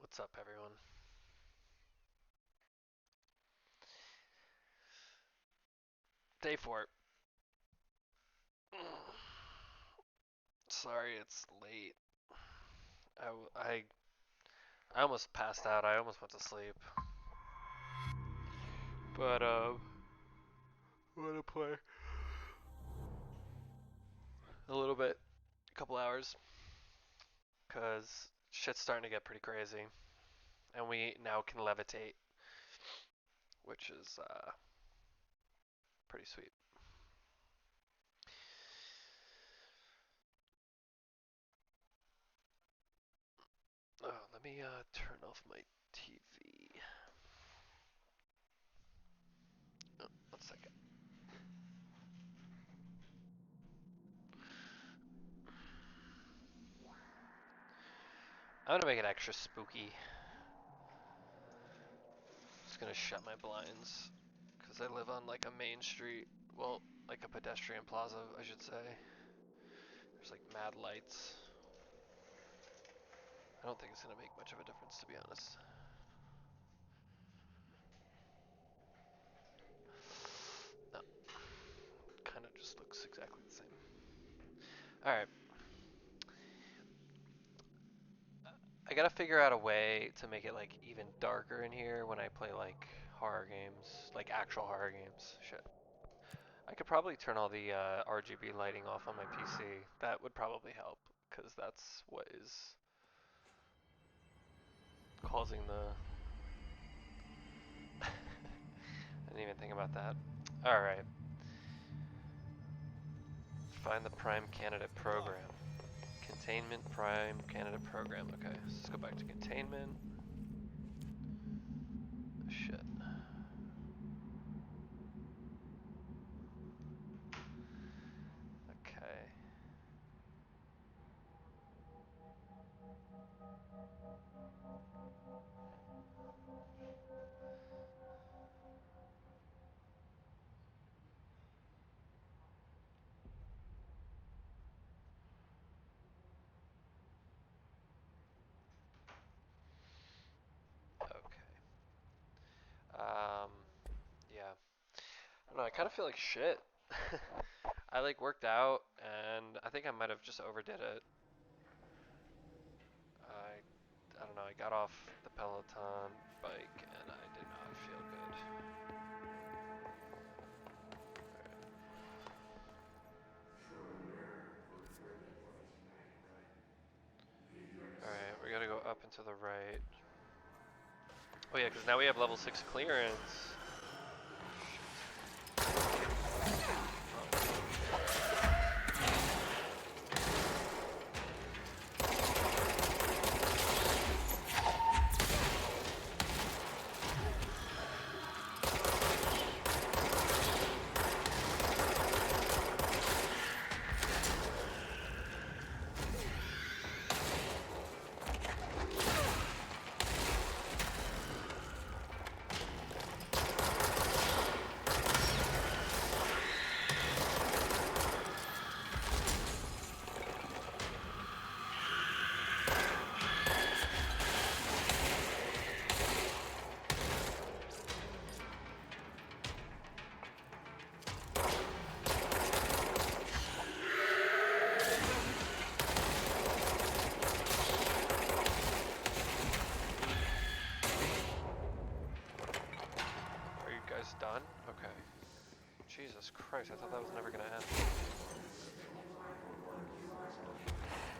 What's up, everyone? Day 4. Sorry it's late. I, I almost passed out. I almost went to sleep. But, I'm gonna play a little bit, a couple hours, because shit's starting to get pretty crazy. And we now can levitate, which is, pretty sweet. Oh, let me, turn off my TV. Oh, 1 second. I'm gonna make it extra spooky. Just gonna shut my blinds, because I live on, like, a main street. Well, like a pedestrian plaza, I should say. There's, like, mad lights. I don't think it's gonna make much of a difference, to be honest. No. Kind of just looks exactly the same. Alright. I gotta figure out a way to make it, like, even darker in here when I play, like, horror games. Like, actual horror games. Shit. I could probably turn all the RGB lighting off on my PC. That would probably help, because that's what is causing the... I didn't even think about that. Alright. Find the prime candidate program. Containment prime candidate program. Okay, so let's go back to containment. Shit. Okay. Okay. Um, yeah. I don't know, I kind of feel like shit. I like worked out and I think I might have just overdid it. I don't know, I got off the Peloton bike and I did not feel good. Alright, we gotta go up and to the right. Oh yeah, because now we have level 6 clearance. Are you guys done? Okay. Jesus Christ, I thought that was never gonna end.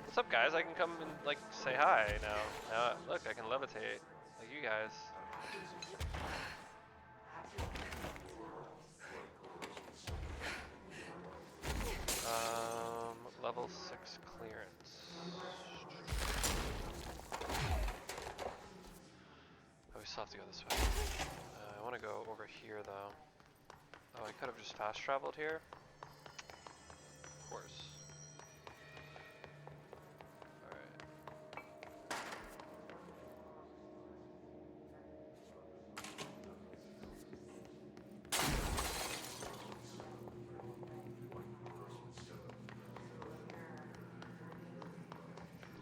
What's up, guys? I can come and, like, say hi now. Now, look, I can levitate. Like you guys. Level 6 clearance. Oh, we still have to go this way. I want to go over here, though. Oh, I could have just fast traveled here. Of course.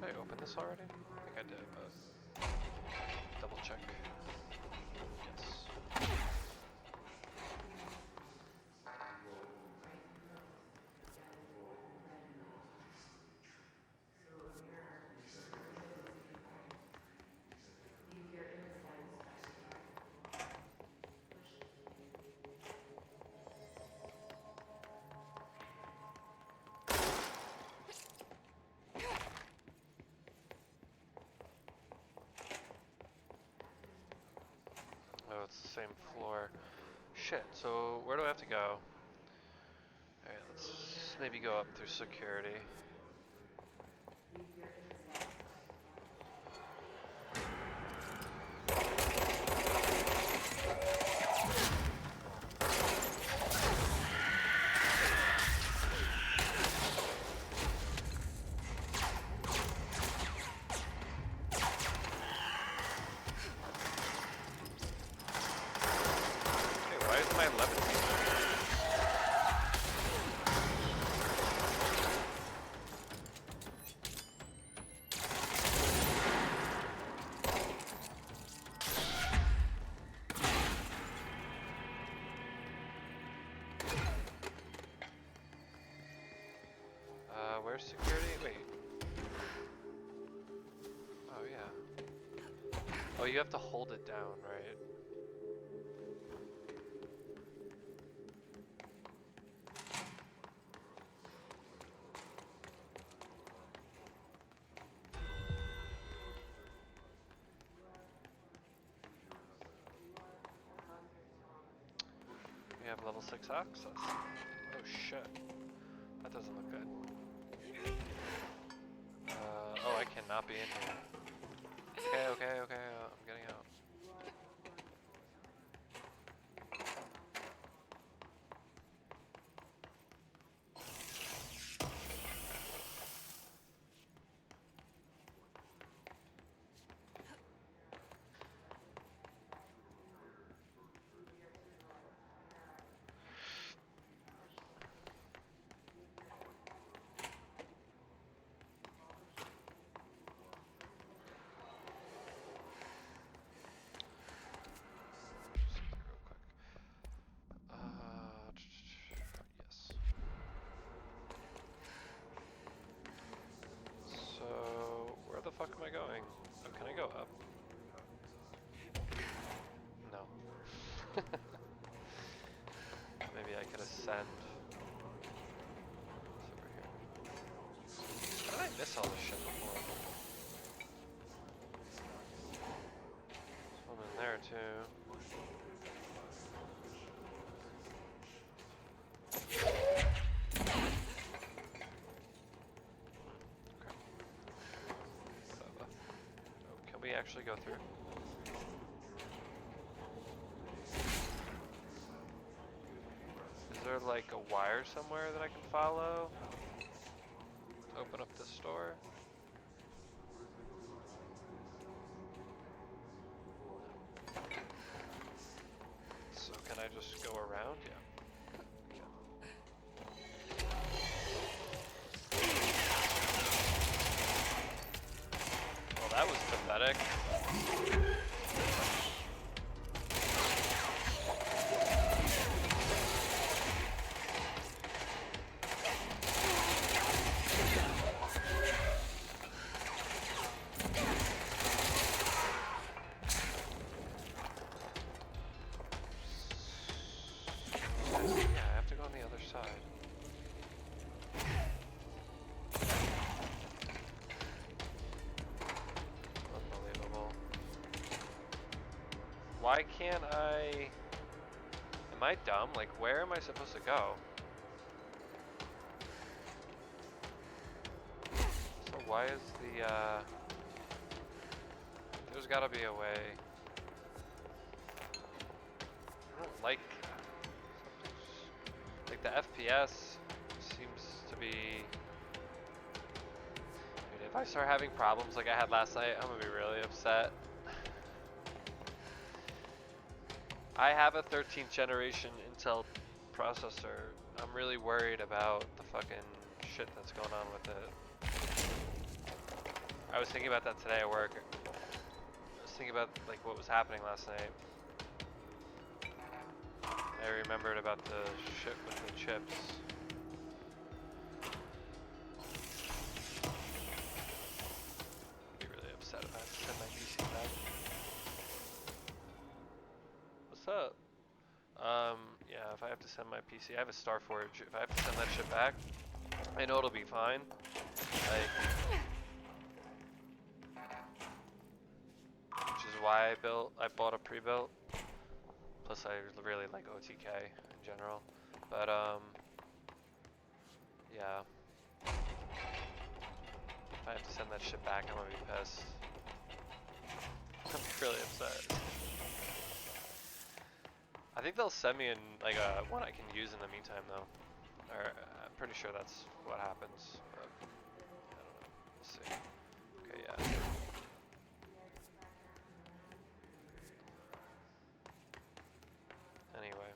Did I open this already? I think I did, but... Double check. Yes. Oh, it's the same floor. Shit, so where do I have to go? Alright, let's maybe go up through security. Okay, why is my levitating? Where's security? Wait. Oh, yeah. Oh, you have to hold it down, right? We have level 6 access. Oh, shit. That doesn't look good. Oh, I cannot be in here. Okay, I'm getting out. Yes. So, where the fuck am I going? Oh, can I go up? No. Maybe I could ascend. It's over here. How did I miss all this shit before? There's one in there too. Can we actually go through? Is there like a wire somewhere that I can follow to open up this door? So can I just go around? Yeah. Well, that was pathetic. Why can't I... Am I dumb? Like, where am I supposed to go? So why is the, There's gotta be a way. I don't like... Like, the FPS seems to be... Dude, if I start having problems like I had last night, I'm gonna be really upset. I have a 13th generation Intel processor. I'm really worried about the fucking shit that's going on with it. I was thinking about that today at work. thinking about like what was happening last night. I remembered about the ship with the chips. I'd be really upset if I have to send my PC back. What's up? Yeah, if I have to send my PC, I have a Starforge. If I have to send that shit back, I know it'll be fine. Like, which is why I bought a pre-built. Plus, I really like OTK in general. But yeah. If I have to send that shit back, I'm gonna be pissed. I'm really upset. I think they'll send me in like one I can use in the meantime, though. Or I'm pretty sure that's what happens. But I don't know. We'll see. Okay, yeah. Anyway.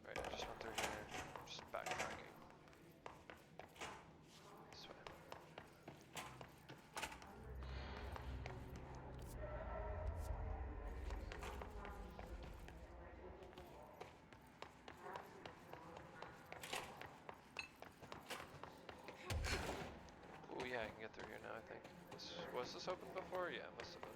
Right, I just went through here. Just backtracking. This way. Oh yeah, I can get through here now, I think. Was this open before? Yeah, it must have been.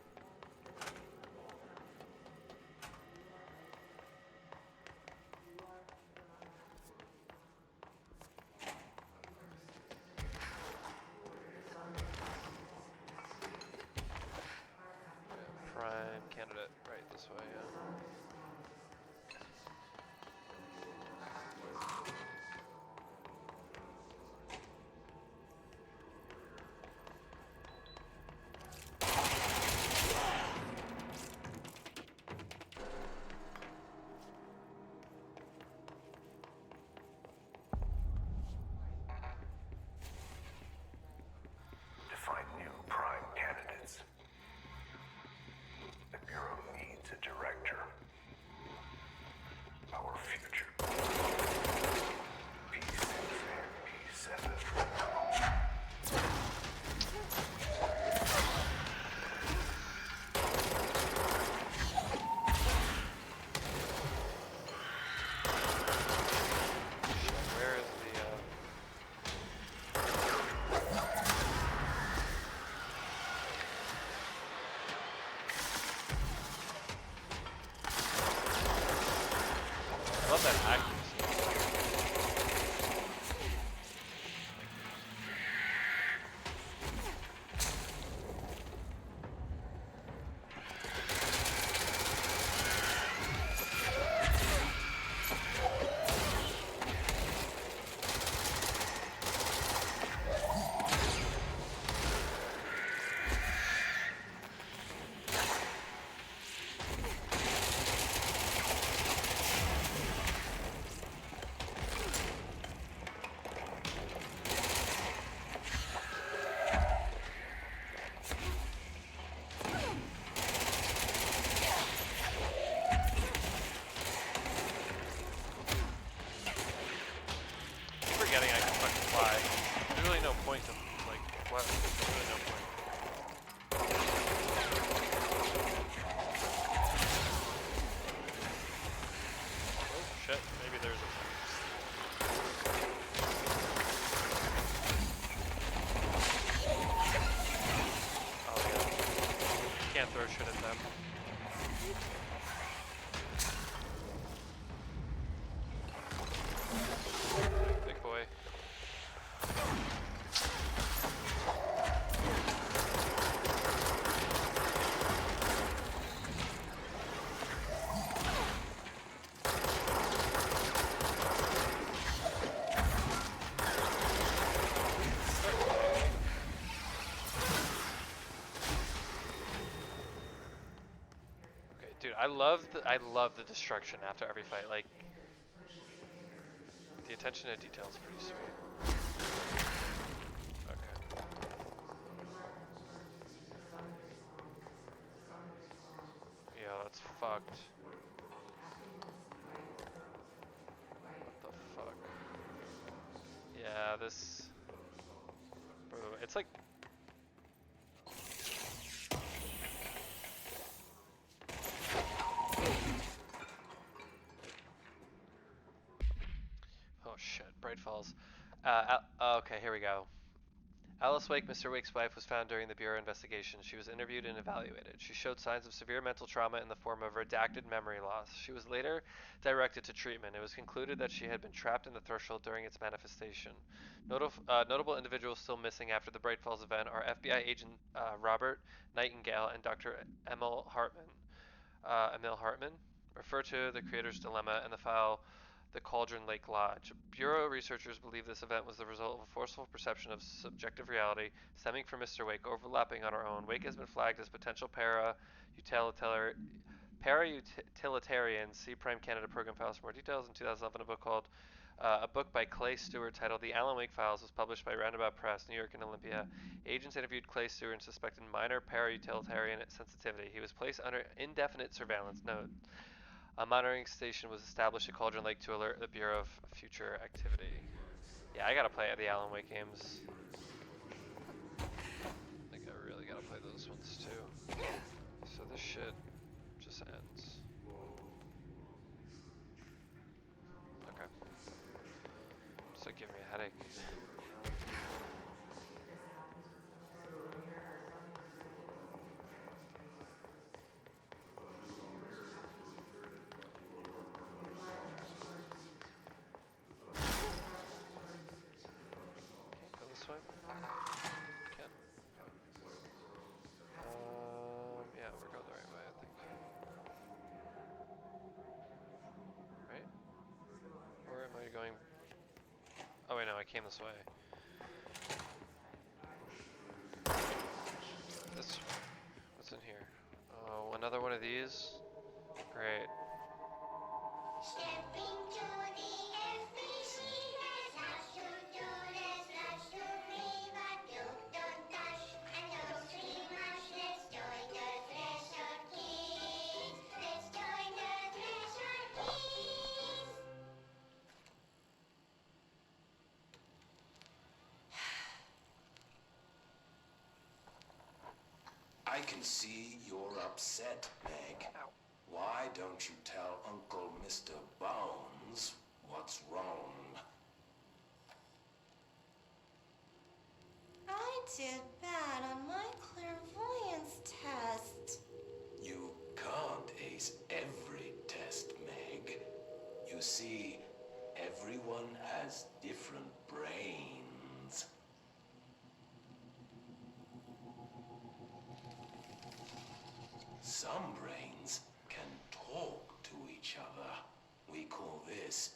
Prime candidate, right this way, yeah. I love that accuracy. Forgetting I can fucking fly. There's really no point to, like, what? There's really no point. Oh shit, maybe there's a... Oh yeah. Can't throw shit at them. Big boy. Dude, I love the destruction after every fight. Like, the attention to detail is pretty sweet. Okay. Yeah, that's fucked. What the fuck? Yeah, this... Bro, it's like... Bright Falls. Okay, here we go. Alice Wake, Mr. Wake's wife, was found during the Bureau investigation. She was interviewed and evaluated. She showed signs of severe mental trauma in the form of redacted memory loss. She was later directed to treatment. It was concluded that she had been trapped in the threshold during its manifestation. Notable individuals still missing after the Bright Falls event are FBI agent Robert Nightingale and Dr. Emil Hartman. Refer to the creator's dilemma in the file the Cauldron Lake Lodge. Bureau researchers believe this event was the result of a forceful perception of subjective reality stemming from Mr. Wake overlapping on our own. Wake has been flagged as potential para-utilitarian. See Prime Canada Program Files for more details. In 2011, a book by Clay Stewart titled The Alan Wake Files was published by Roundabout Press, New York and Olympia. Agents interviewed Clay Stewart and suspected minor para-utilitarian sensitivity. He was placed under indefinite surveillance. Note. A monitoring station was established at Cauldron Lake to alert the Bureau of future activity. Yeah, I gotta play the Alan Wake games. I think I really gotta play those ones too. So this shit just ends. Okay. It's like giving me a headache. Can't go this way? Can. Yeah, we're going the right way, I think. Right? Or am I going? Oh wait, no, I came this way. This. What's in here? Oh, another one of these. Great. Stepping to the FBC, there's lots to do, there's lots to read, but don't dash and don't scream much. Let's join the Thresher Kids. Let's join the Thresher Kids. I can see you're upset, Meg. Ow. Why don't you tell Uncle Mr. Bones what's wrong? I did bad on my clairvoyance test. You can't ace every test, Meg. You see, everyone has different brains. Some brains can talk to each other. We call this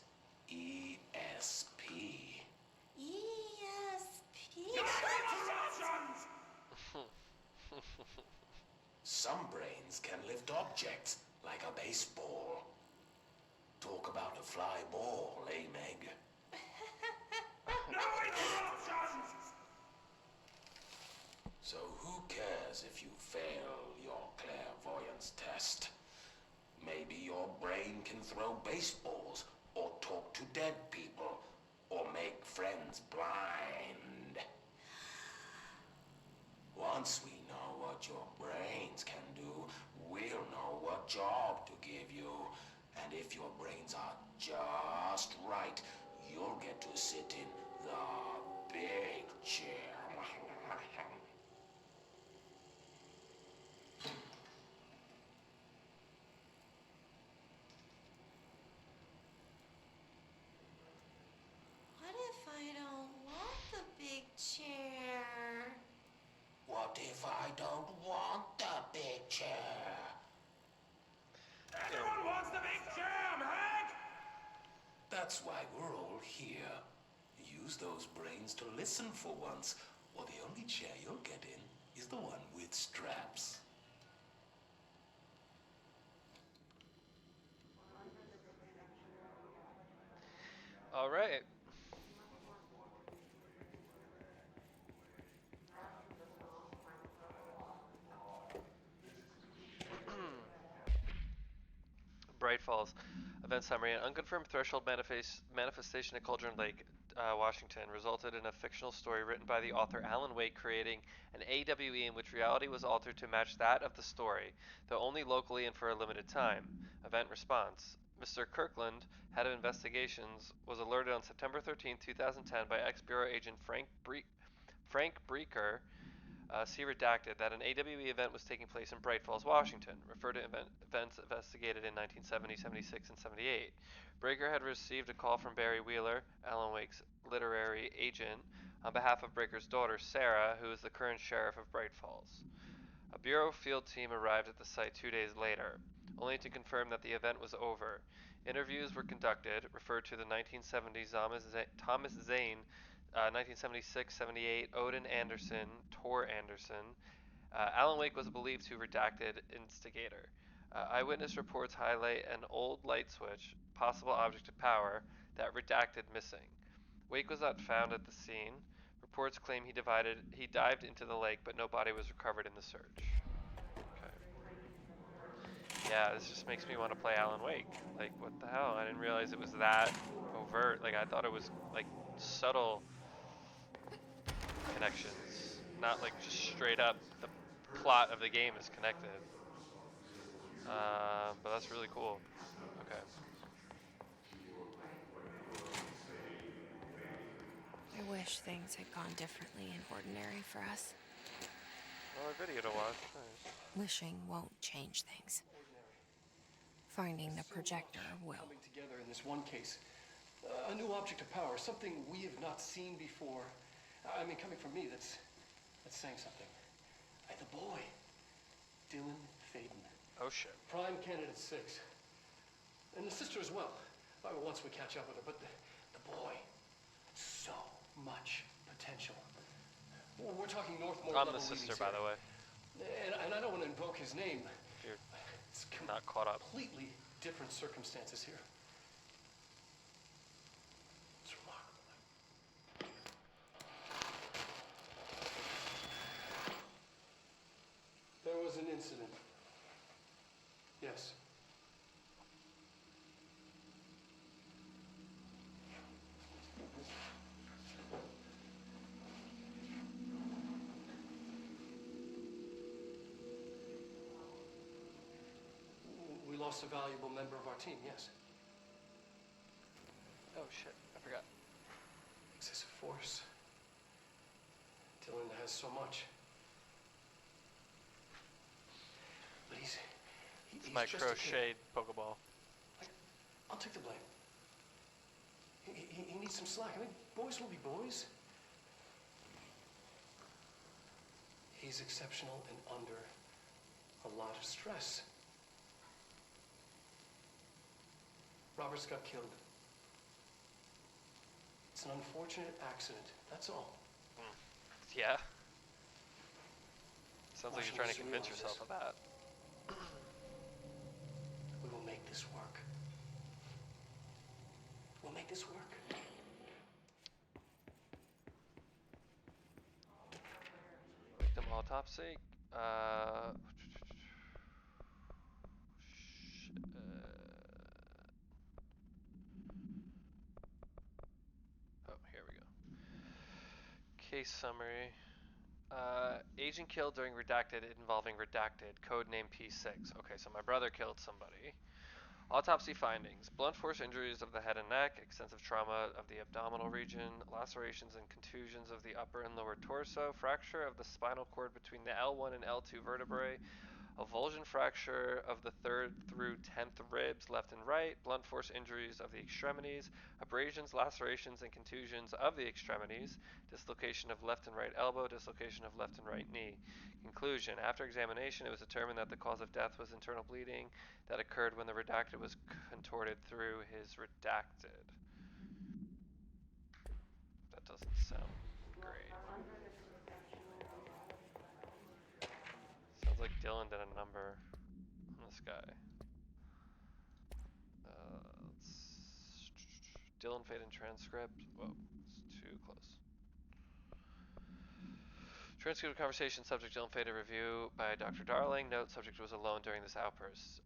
ESP. ESP? Some brains can lift objects like a baseball. Talk about a fly ball, eh, Meg? So who cares if you fail your clairvoyance test? Maybe your brain can throw baseballs, or talk to dead people, or make friends blind. Once we know what your brains can do, we'll know what job to give you. And if your brains are just right, you'll get to sit in the big chair. What if I don't want the big chair? What if I don't want the big chair? Everyone wants the big chair, Meg! That's why we're all here. Use those brains to listen for once, or the only chair you'll get in is the one with straps. All right. Bright Falls. Event summary. An unconfirmed threshold manifestation at Cauldron Lake, Washington, resulted in a fictional story written by the author Alan Wake creating an AWE in which reality was altered to match that of the story, though only locally and for a limited time. Event response. Mr. Kirkland, head of investigations, was alerted on September 13, 2010 by ex-Bureau agent Frank Breaker, see redacted, that an AWE event was taking place in Bright Falls, Washington, referred to events investigated in 1970, 76, and 78. Breaker had received a call from Barry Wheeler, Alan Wake's literary agent, on behalf of Breaker's daughter, Sarah, who is the current sheriff of Bright Falls. A Bureau field team arrived at the site 2 days later, only to confirm that the event was over. Interviews were conducted, referred to the 1970 Thomas Zane, 1976-78 Odin Anderson, Tor Anderson. Alan Wake was believed to redacted instigator. Eyewitness reports highlight an old light switch, possible object of power, that redacted missing. Wake was not found at the scene. Reports claim he dived into the lake, but no body was recovered in the search. Okay. Yeah, this just makes me want to play Alan Wake. Like, what the hell? I didn't realize it was that overt. Like, I thought it was like subtle connections, not like just straight up the plot of the game is connected. But that's really cool. Okay. I wish things had gone differently and ordinary for us. Another video to watch. Nice. Wishing won't change things. Finding the projector will. Coming together in this one case. A new object of power, something we have not seen before. I mean, coming from me, that's saying something. The boy, Dylan Faden. Oh shit. Prime candidate 6. And the sister as well. Once we catch up with her, but the boy, so much potential. We're talking Northmore I'm level the sister, readings by here. the way. And I don't want to invoke his name. You're It's not caught up. completely different circumstances here. It's remarkable. There was an incident. Yes. We lost a valuable member of our team, yes. Oh shit, I forgot. Excessive force. Dylan has so much. But he's My just a kid. crocheted Pokeball. I'll take the blame. He needs some slack. I mean, boys will be boys. He's exceptional and under a lot of stress. Roberts got killed. It's an unfortunate accident, that's all. Yeah. Sounds like Why you're trying to should we convince realize yourself of that. We will make this work. We'll make this work. Victim autopsy. Oh, here we go. Case summary. Agent killed during redacted involving redacted, codename P6. Okay, so my brother killed somebody. Autopsy findings. Blunt force injuries of the head and neck, extensive trauma of the abdominal region, lacerations and contusions of the upper and lower torso, fracture of the spinal cord between the L1 and L2 vertebrae, avulsion fracture of the 3rd through 10th ribs left and right, blunt force injuries of the extremities, abrasions, lacerations, and contusions of the extremities, dislocation of left and right elbow, dislocation of left and right knee. Conclusion. After examination, it was determined that the cause of death was internal bleeding that occurred when the redacted was contorted through his redacted. That doesn't sound great. Sounds like Dylan did a number on this guy. Dylan Faden transcript. Whoa, it's too close. Transcript of conversation, subject Dylan Faden review by Dr. Darling. Note, subject was alone during this outburst.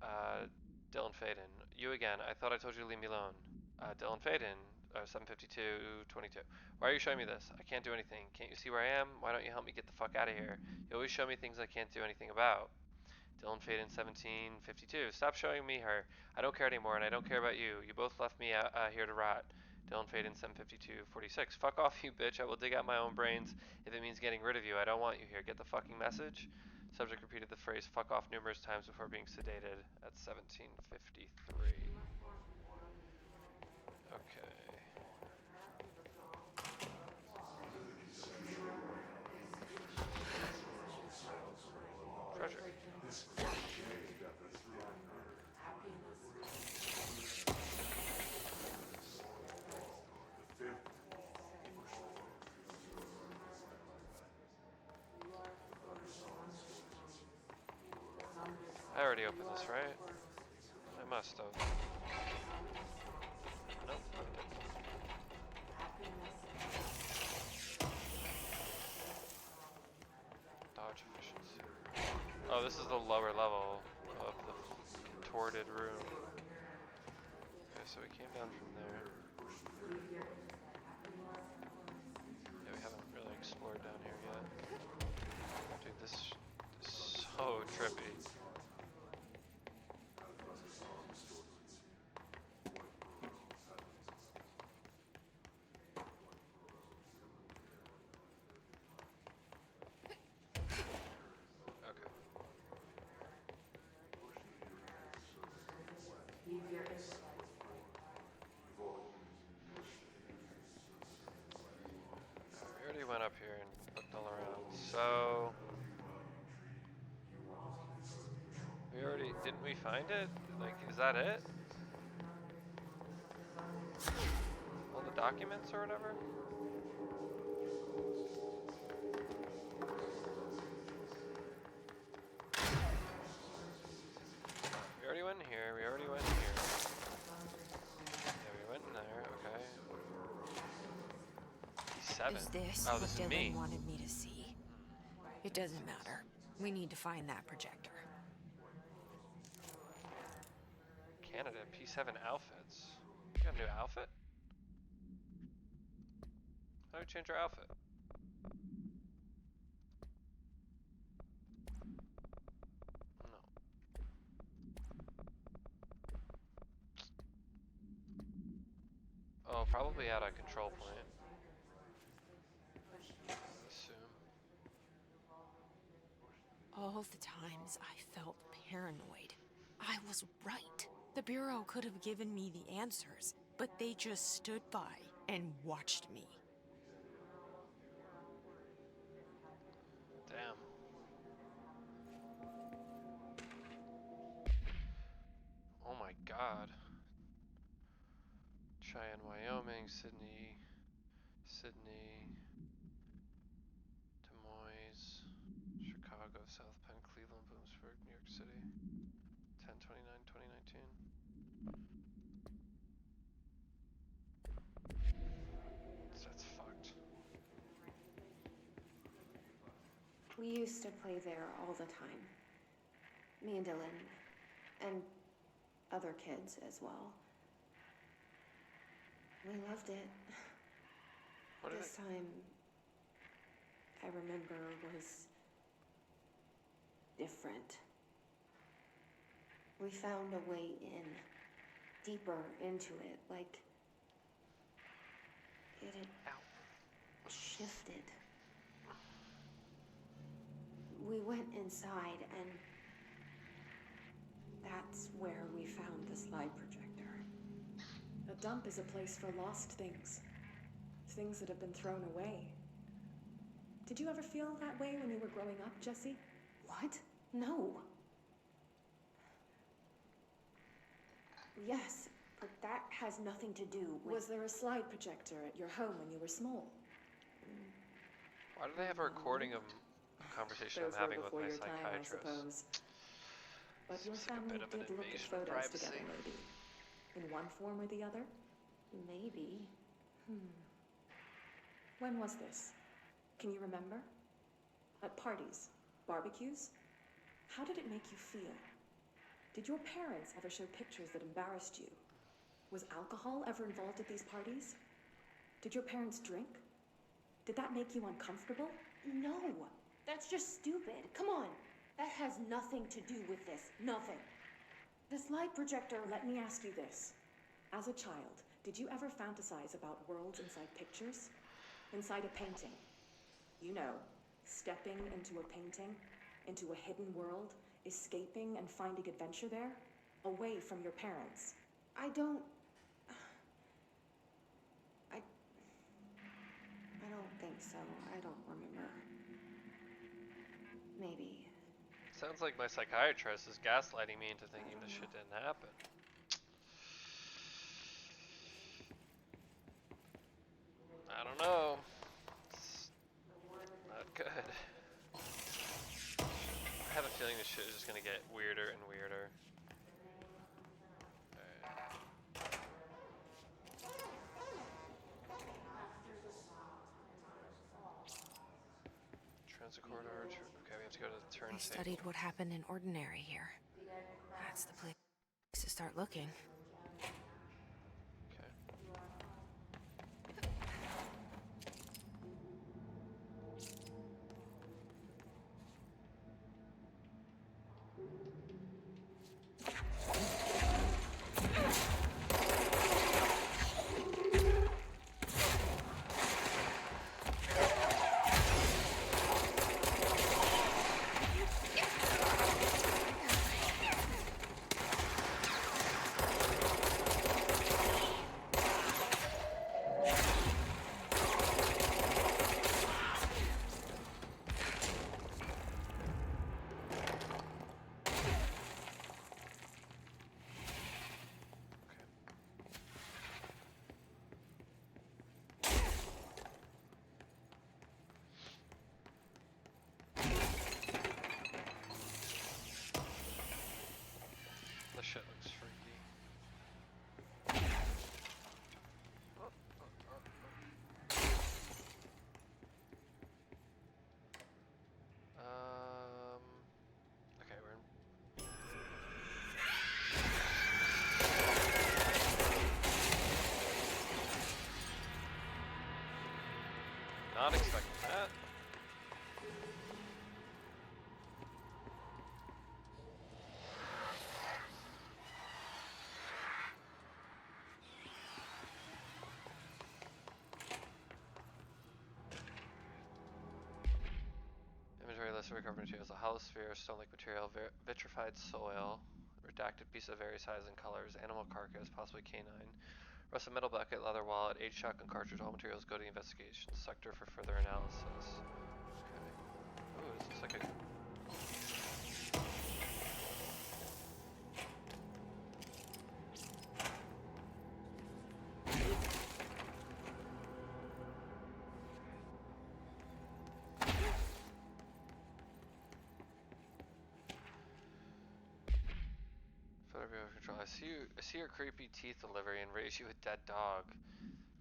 Dylan Faden, you again. I thought I told you to leave me alone. Dylan Faden, 752-22. Why are you showing me this? I can't do anything. Can't you see where I am? Why don't you help me get the fuck out of here? You always show me things I can't do anything about. Dylan Faden 1752. Stop showing me her. I don't care anymore, and I don't care about you. You both left me out here to rot. Dylan Faden 75246. Fuck off, you bitch. I will dig out my own brains if it means getting rid of you. I don't want you here. Get the fucking message? Subject repeated the phrase fuck off numerous times before being sedated at 1753. Okay. Treasure. I already opened this, right? I must have. Nope, I didn't. Dodge efficiency. Oh, this is the lower level of the contorted room. Okay, so we came down from there. Yeah, we haven't really explored down here yet. Dude, this is so trippy. Okay. We already went up here and looked all around. So we already didn't we find it? Like, is that it? All the documents or whatever? We already went in here, we already went in here. Yeah, we went in there, okay. P7. Is this Oh, what this is Dylan me. wanted me to see? It doesn't matter. We need to find that projector. Canada, P7 outfits. You got a new outfit? How do we change our outfit? No. Oh, probably at a control point. I assume. All the times I felt paranoid, I was right. The Bureau could have given me the answers, but they just stood by and watched me. Damn. Oh my god. Cheyenne, Wyoming, Sydney, Des Moines, Chicago, South Bend, Cleveland, Bloomsburg, New York City. 10/29/2019. That's fucked. We used to play there all the time. Me and Dylan. And other kids as well. We loved it. What did This time, I remember, was different. We found a way in, deeper into it, like it had shifted. We went inside, and that's where we found the slide projector. A dump is a place for lost things. Things that have been thrown away. Did you ever feel that way when you were growing up, Jesse? What? No. Yes, but that has nothing to do with... Was there a slide projector at your home when you were small? Why do they have a recording of a conversation Those I'm having were with my before your time, I psychiatrist? suppose. But your Seems like a family bit of an did look at invasion of photos privacy. together, maybe. In one form or the other? Maybe. When was this? Can you remember? At parties? Barbecues? How did it make you feel? Did your parents ever show pictures that embarrassed you? Was alcohol ever involved at these parties? Did your parents drink? Did that make you uncomfortable? No, that's just stupid. Come on. That has nothing to do with this. Nothing. This light projector. Let me ask you this. As a child, did you ever fantasize about worlds inside pictures? Inside a painting? You know, stepping into a painting, into a hidden world, escaping and finding adventure there, away from your parents. I don't think so. I don't remember. Maybe. Sounds like my psychiatrist is gaslighting me into thinking this shit didn't happen. I don't know. It's not good. I have a feeling this shit is just gonna get weirder and weirder. Transit corridor. Okay, we have to go to the turn I studied what happened in Ordinary here. That's the place to start looking. Okay. This shit looks freaky. Okay, we're in. Not expecting that. Inventory list of recovered materials: a hollow sphere, stone-like material, vitrified soil, redacted piece of various sizes and colors, animal carcass, possibly canine, rusted metal bucket, leather wallet, aged shotgun cartridge. All materials go to the investigation sector for further analysis. Okay. Ooh, this looks like a... Control. I see your creepy teeth delivery and raise you a dead dog.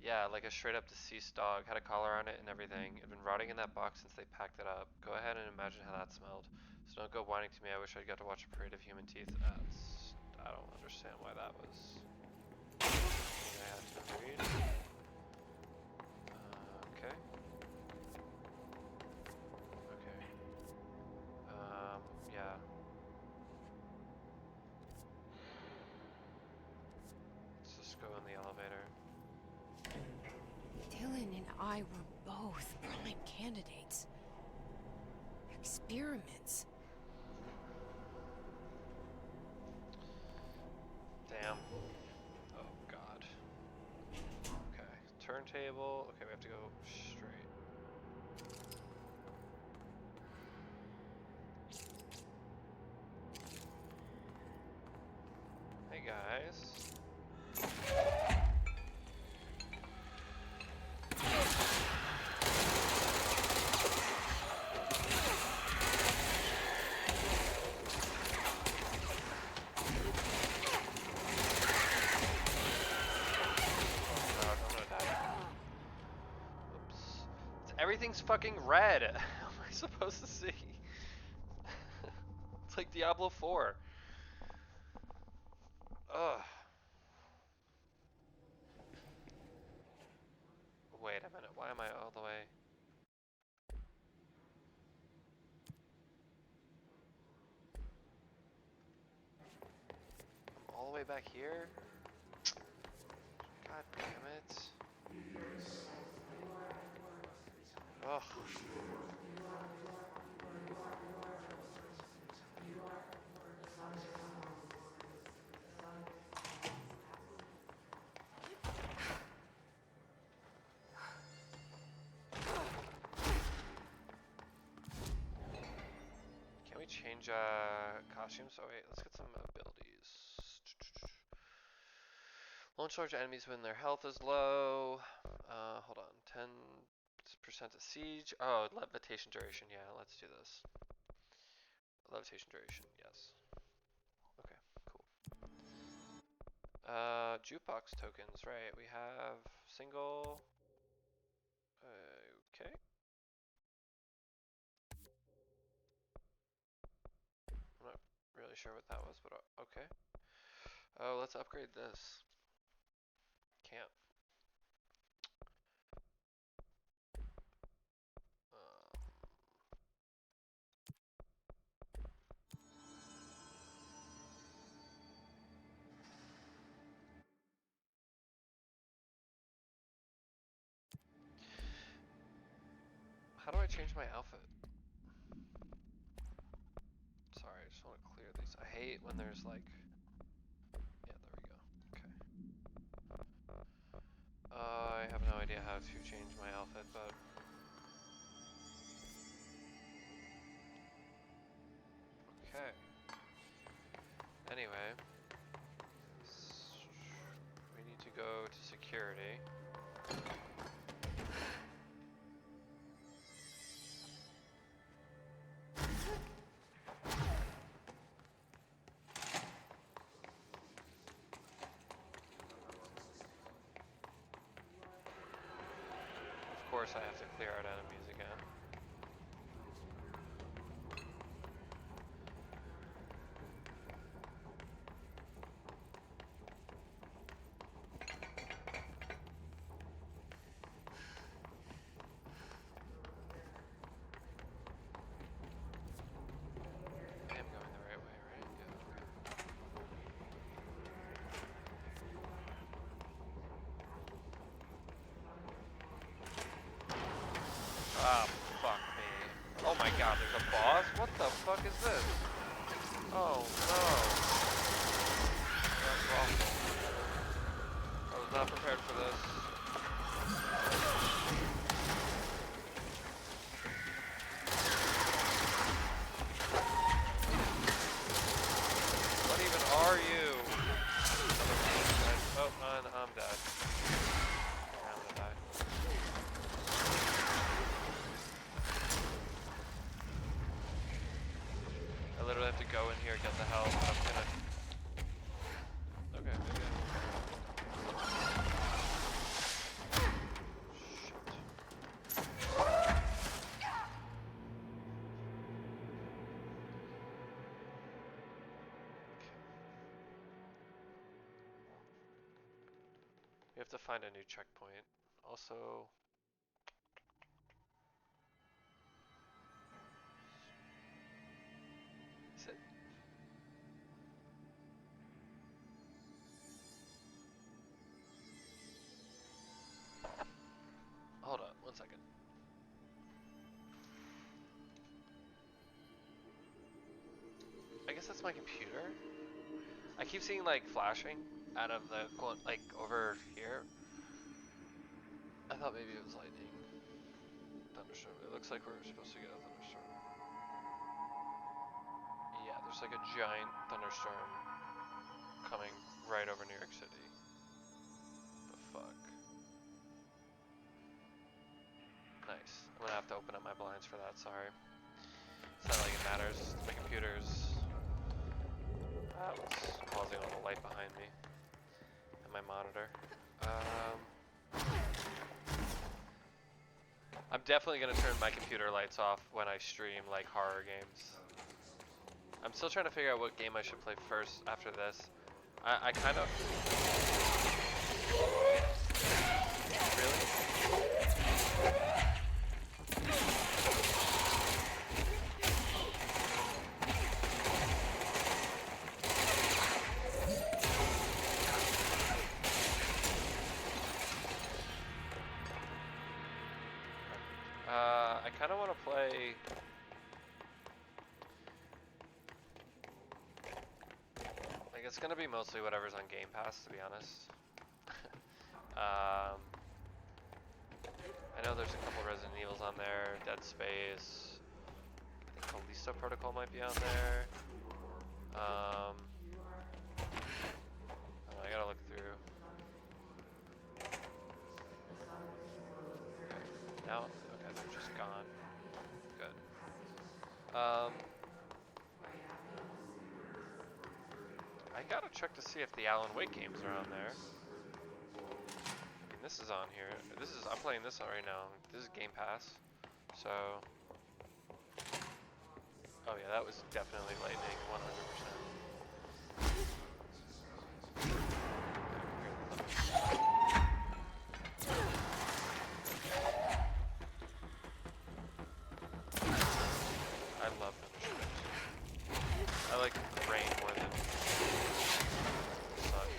Yeah, like a straight up deceased dog. Had a collar on it and everything. It'd been rotting in that box since they packed it up. Go ahead and imagine how that smelled. So don't go whining to me. I wish I'd got to watch a parade of human teeth. I don't understand why that was. I have to read. Okay. Okay. Yeah. Let's just go in the elevator. Dylan and I were both prime candidates. Experiments. Damn. Oh god. Okay. Turntable. Okay, we have to go straight. Hey guys. Everything's fucking red. How am I supposed to see? It's like Diablo 4. Ugh. Wait a minute. Why am I all the way? way back here? God damn it. Ugh. Can we change costumes? Oh wait, let's get some abilities. Launch large enemies when their health is low. Hold on, 10% of siege. Oh, levitation duration. Yeah, let's do this. Levitation duration, yes. Okay, cool. Jukebox tokens, right? We have single. Okay. I'm not really sure what that was, but okay. Oh, let's upgrade this. Can't. How do I change my outfit? Sorry, I just want to clear these. I hate when there's like... Yeah, there we go. Okay. I have no idea how to change my outfit, but... Okay. Anyway. We need to go to security. Of course I have to clear out enemies again. I am going the right way, right? Yeah, okay. Ah, fuck me. Oh my god, there's a boss? What the fuck is this? Oh no. That's awful. I was not prepared for this. What even are you? Oh, I'm dead. Yeah, I'm gonna die. I literally have to go in here, get the health, and I'm gonna... Okay, maybe we have to find a new checkpoint. Also... Is it? Hold on, 1 second. I guess that's my computer. I keep seeing like flashing out of the like over here. I thought maybe it was lightning. Thunderstorm. It looks like we're supposed to get a thunderstorm. Yeah, there's like a giant thunderstorm coming right over New York City. The fuck. Nice. I'm gonna have to open up my blinds for that, sorry. It's not like it matters. My computer's... what's causing all the light behind me. And my monitor. I'm definitely gonna turn my computer lights off when I stream like horror games. I'm still trying to figure out what game I should play first after this. I kind of... Really? I kind of want to play. Like it's gonna be mostly whatever's on Game Pass, to be honest. I know there's a couple Resident Evils on there, Dead Space. I think Callisto Protocol might be on there. Oh, I gotta look through. Okay. Now, okay, they're just gone. Good. I gotta check to see if the Alan Wake games are on there. This is on here. I'm playing this on right now. This is Game Pass. So. Oh yeah, that was definitely lightning, 100%. I love Thunderstorms. I like rain more than sun.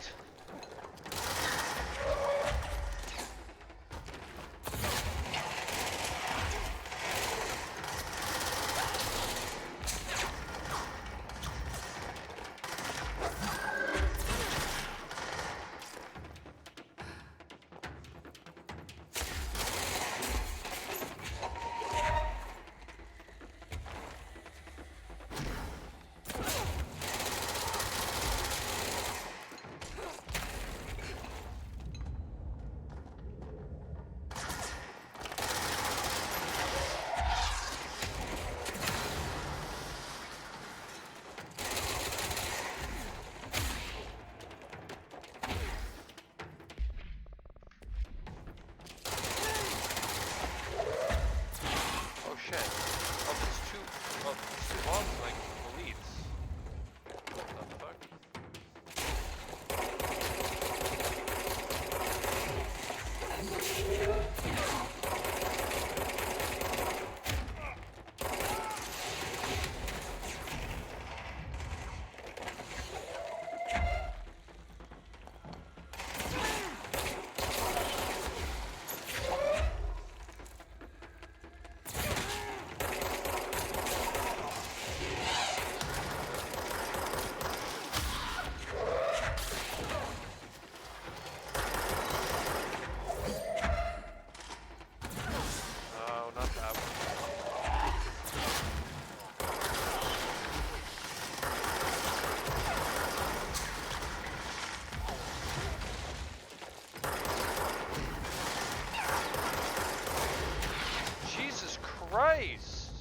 Christ!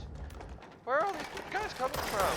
Where are all these guys coming from?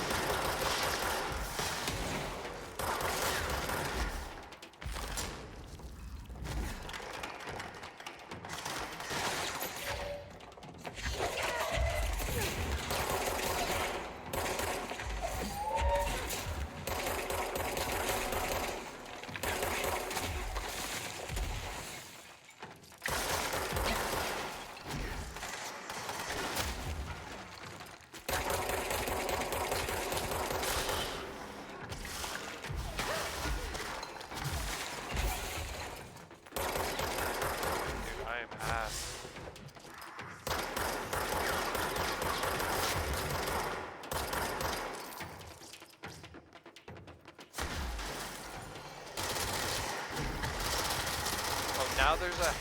Now there's a...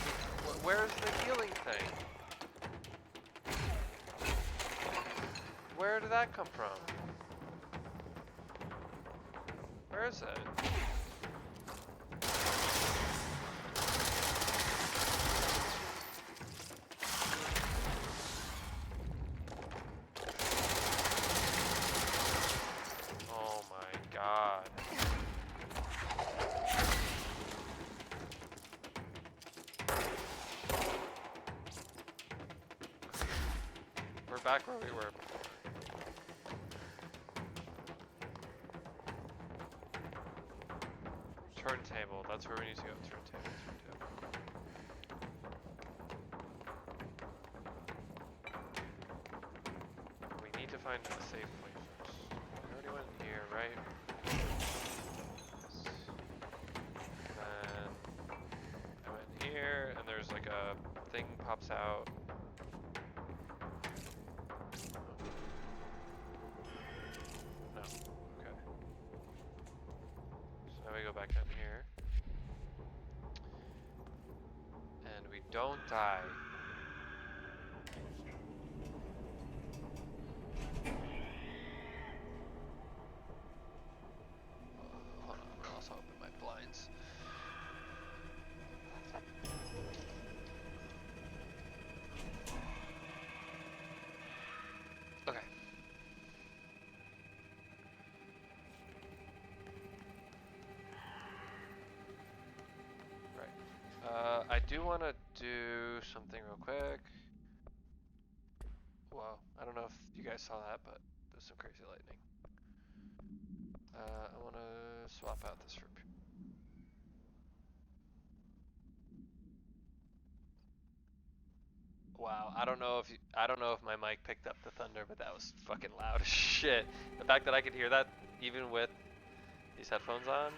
Where's the healing thing? Where did that come from? Where is it? Oh my god. We're back where we were before. Turntable, that's where we need to go. Turntable, turntable. We need to find a safe place first. We already went in here, right? Yes. And then I went in here, and there's like a thing pops out. Die. Hold on, I'll also open my blinds. Okay. Right. I do want to do something real quick. Well, I don't know if you guys saw that, but there's some crazy lightning. I want to swap out this for. Wow, I don't know if my mic picked up the thunder, but that was fucking loud as shit. The fact that I could hear that even with these headphones on.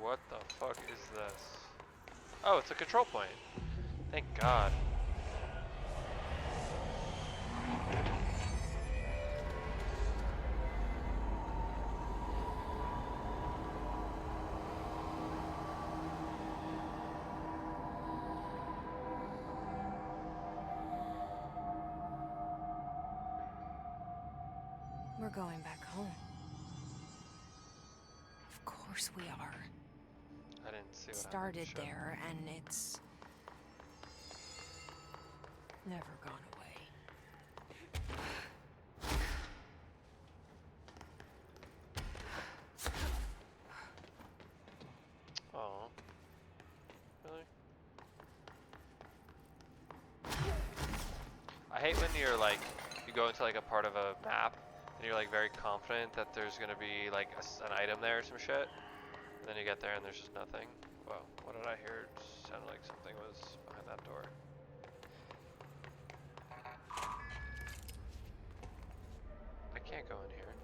What the fuck is this? Oh, it's a control point. Thank God. We're going back home. Of course we are. I didn't see what Started happened. there, and it's never gone away. Oh. Really? I hate when you're like, you go into like a part of a map, and you're like very confident that there's gonna be like an item there or some shit. And then you get there and there's just nothing. Whoa, what did I hear? It sounded like something was behind that door. I can't go in here.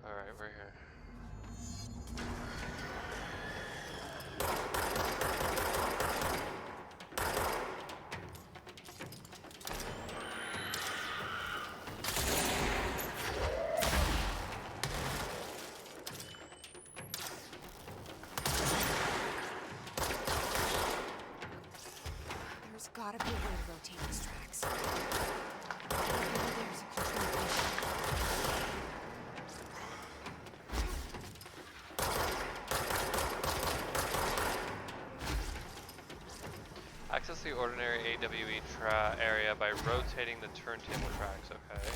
Alright, we're here. There's gotta be a way to rotate these tracks. Maybe there's a control point. Access the ordinary AWE area by rotating the turntable tracks. Okay.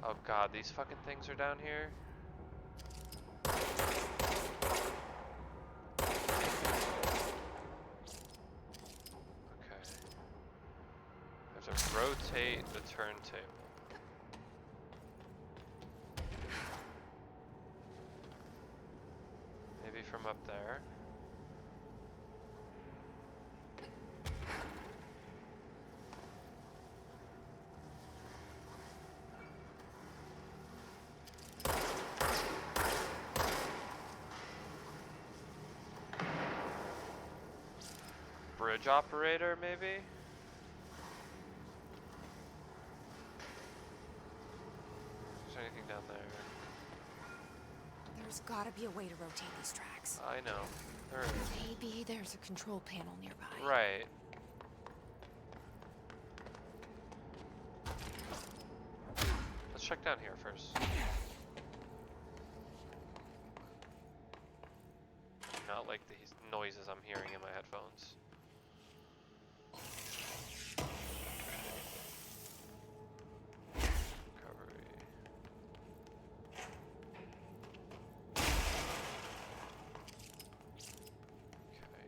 Oh god, these fucking things are down here. Okay. I have to rotate the turntable. Maybe from up there. Bridge operator, maybe? Is there anything down there? There's gotta be a way to rotate these tracks. I know. There is. Maybe there's a control panel nearby. Right. Let's check down here first. noises I'm hearing in my headphones. Recovery. Okay.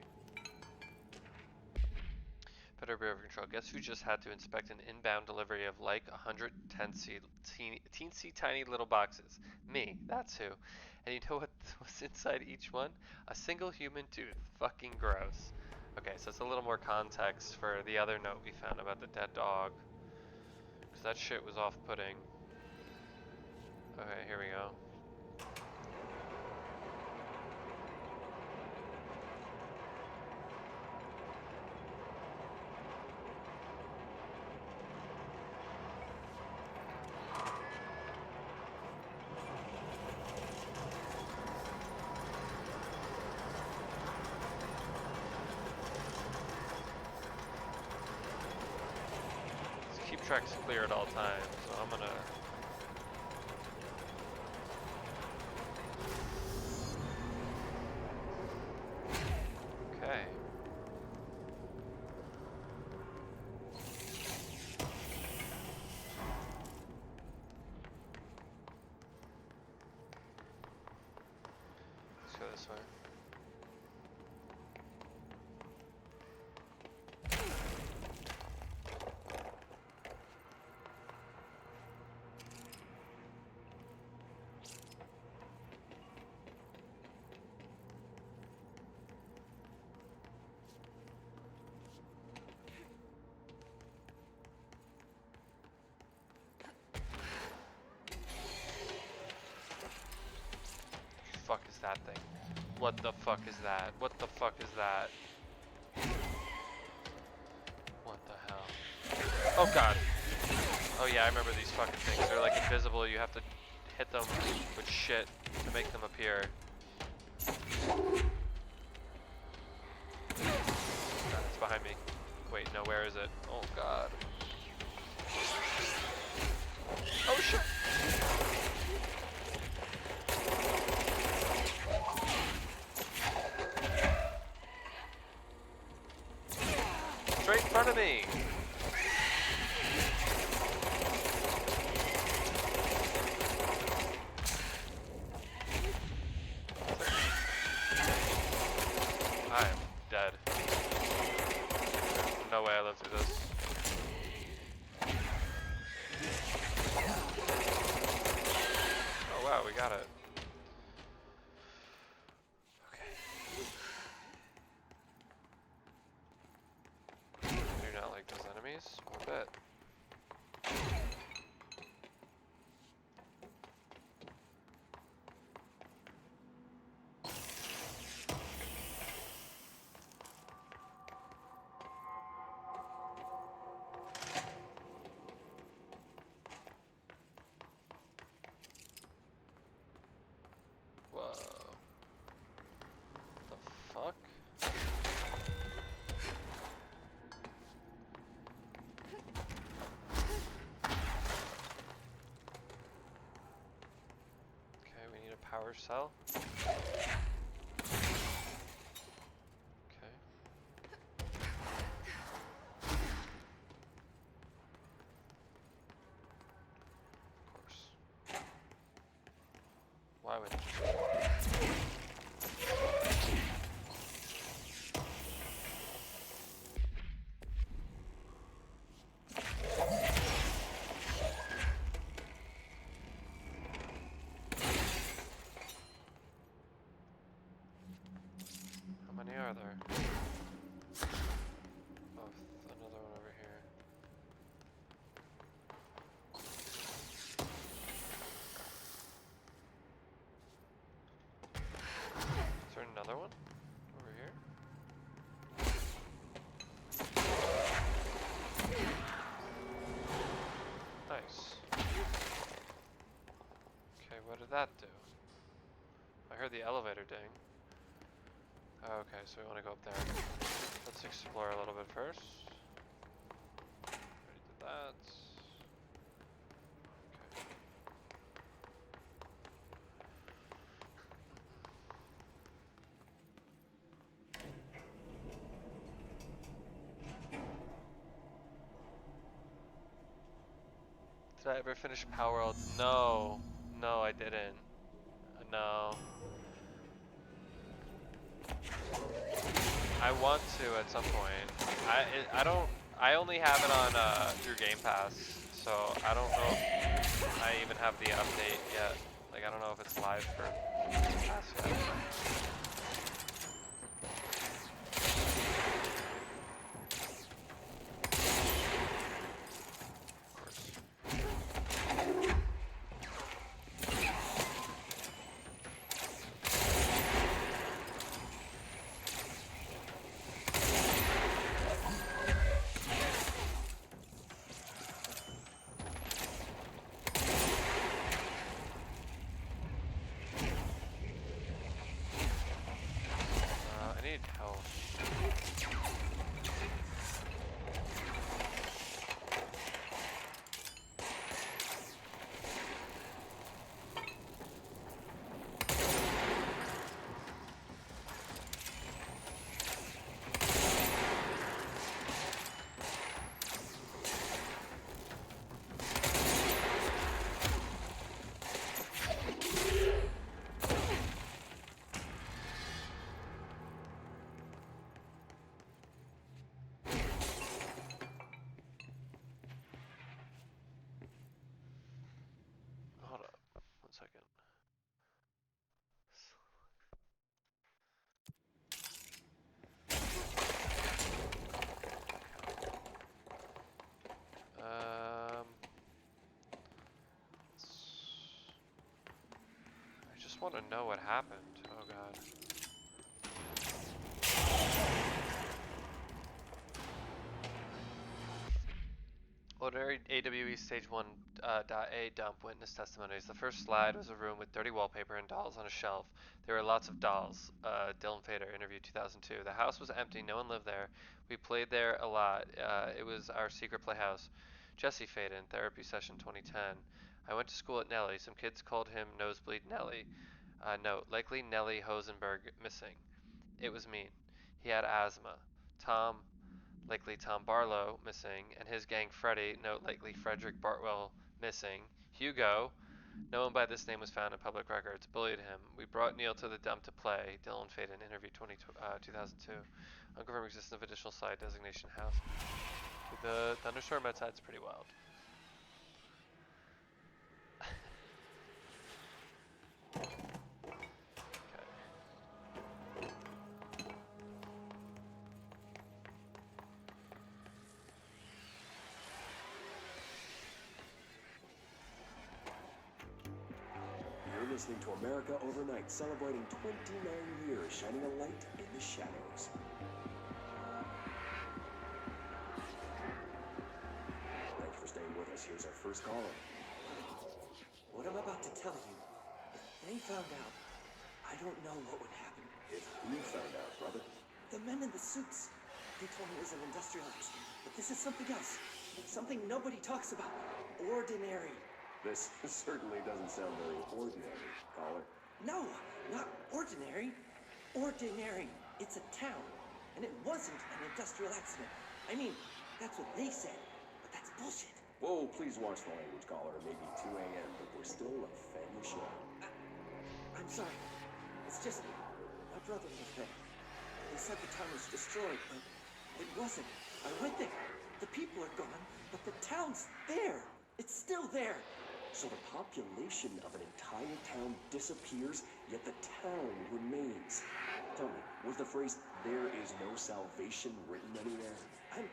Federal Bureau of Control. Guess who just had to inspect an inbound delivery of like 100 teensy tiny little boxes? Me. That's who. And you know what was inside each one? A single human tooth. Fucking gross. Okay, so it's a little more context for the other note we found about the dead dog. Because that shit was off-putting. Okay, here we go. Keep tracks clear at all times, so I'm gonna... Okay. Let's go this way. Fuck is that thing? What the fuck is that? What the fuck is that? What the hell? Oh god. Oh yeah, I remember these fucking things. They're like invisible. You have to hit them with shit to make them appear. God, it's behind me. Wait, no, where is it? Oh god. Oh shit! Straight in front of me! I am dead. There's no way I live through this. Oh wow, we got it. Do not like those enemies? One bit. Whoa. The fuck? Okay, we need a power cell. Okay. Of course. Why would... How many are there? Oh, another one over here. Is there another one over here? Nice. Okay, what did that do? I heard the elevator ding. Okay, so we want to go up there. Let's explore a little bit first. Already did that. Okay. Did I ever finish Power World? No. No, I didn't. No. I want to at some point. I don't. I only have it on through Game Pass, so I don't know if I even have the update yet. Like I don't know if it's live for Game Pass yet. I need health. Hold up, 1 second. I just want to know what happened. Oh god. Ordinary AWE Stage 1 .A dump witness testimonies. The first slide was a room with dirty wallpaper and dolls on a shelf. There were lots of dolls. Dylan Fader, interview 2002. The house was empty. No one lived there. We played there a lot. It was our secret playhouse. Jesse Faden, therapy session 2010. I went to school at Nelly. Some kids called him Nosebleed Nelly. Note, likely Nelly Hosenberg missing. It was mean. He had asthma. Tom, likely Tom Barlow, missing, and his gang Freddy, note likely Frederick Bartwell, missing. Hugo, no one by this name was found in public records, bullied him. We brought Neil to the dump to play. Dylan Faden, interview 2002. Unconfirmed existence of additional side designation house. The thunderstorm outside's pretty wild. You're listening to America Overnight, celebrating 29 years, shining a light in the shadows. Thanks for staying with us. Here's our first caller. What I'm about to tell you, if they found out, I don't know what would happen. If you found out, brother. The men in the suits, they told me it was an industrial accident. But this is something else. Something nobody talks about. Ordinary. This certainly doesn't sound very ordinary, caller. No, not ordinary. Ordinary. It's a town. And it wasn't an industrial accident. I mean, that's what they said. But that's bullshit. Whoa, please watch the language, caller. It may be 2 a.m., but we're still a family show. I'm sorry. It's just, my brother was there. They said the town was destroyed, but it wasn't. I went there. The people are gone, but the town's there. It's still there. So the population of an entire town disappears, yet the town remains. Tell me, was the phrase, "there is no salvation," written anywhere? I'm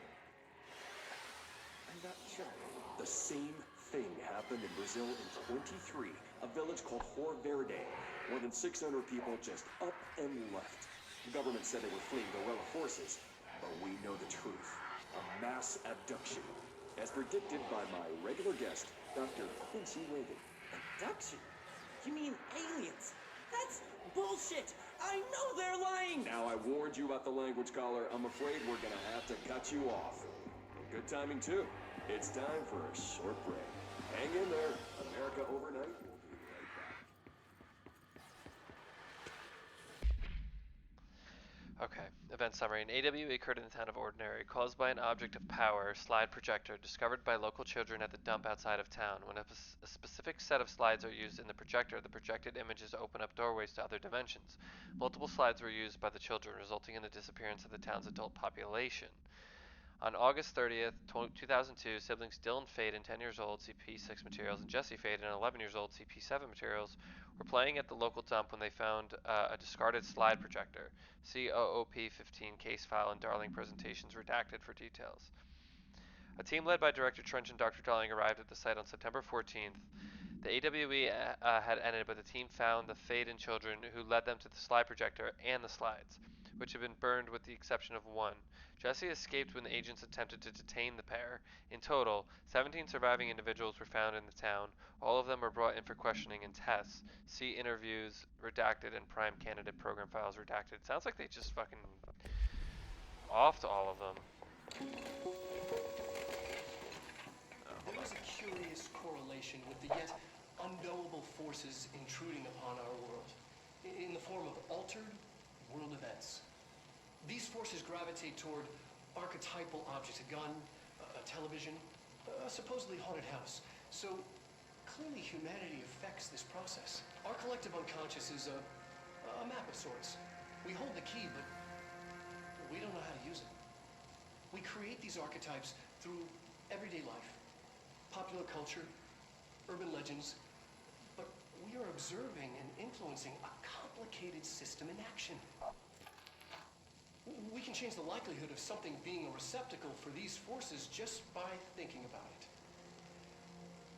not sure. The same thing happened in Brazil in 23, a village called Rio Verde. More than 600 people just up and left. The government said they were fleeing guerrilla forces, but we know the truth. A mass abduction, as predicted by my regular guest, Dr. Quincy Reagan. Abduction? You mean aliens? That's bullshit! I know they're lying! Now, I warned you about the language, caller. I'm afraid we're gonna have to cut you off. Good timing, too. It's time for a short break. Hang in there. America Overnight will be right back. Okay, event summary. An AWE occurred in the town of Ordinary, caused by an object of power, slide projector, discovered by local children at the dump outside of town. When a specific set of slides are used in the projector, the projected images open up doorways to other dimensions. Multiple slides were used by the children, resulting in the disappearance of the town's adult population. On August 30th, 2002, siblings Dylan Faden, 10 years old, CP6 materials, and Jesse Faden, 11 years old, CP7 materials, were playing at the local dump when they found a discarded slide projector. See OOP 15 case file and Darling presentations redacted for details. A team led by Director Trench and Dr. Darling arrived at the site on September 14th. The AWE had ended, but the team found the Faden children, who led them to the slide projector and the slides, which had been burned with the exception of one. Jesse escaped when the agents attempted to detain the pair. In total, 17 surviving individuals were found in the town. All of them were brought in for questioning and tests. See interviews redacted and prime candidate program files redacted. Sounds like they just fucking offed all of them. There is a curious correlation with the yet unknowable forces intruding upon our world, in the form of altered world events. These forces gravitate toward archetypal objects, a gun, a television, a supposedly haunted house. So clearly humanity affects this process. Our collective unconscious is a map of sorts. We hold the key, but we don't know how to use it. We create these archetypes through everyday life, popular culture, urban legends, but we are observing and influencing a complicated system in action. We can change the likelihood of something being a receptacle for these forces just by thinking about it.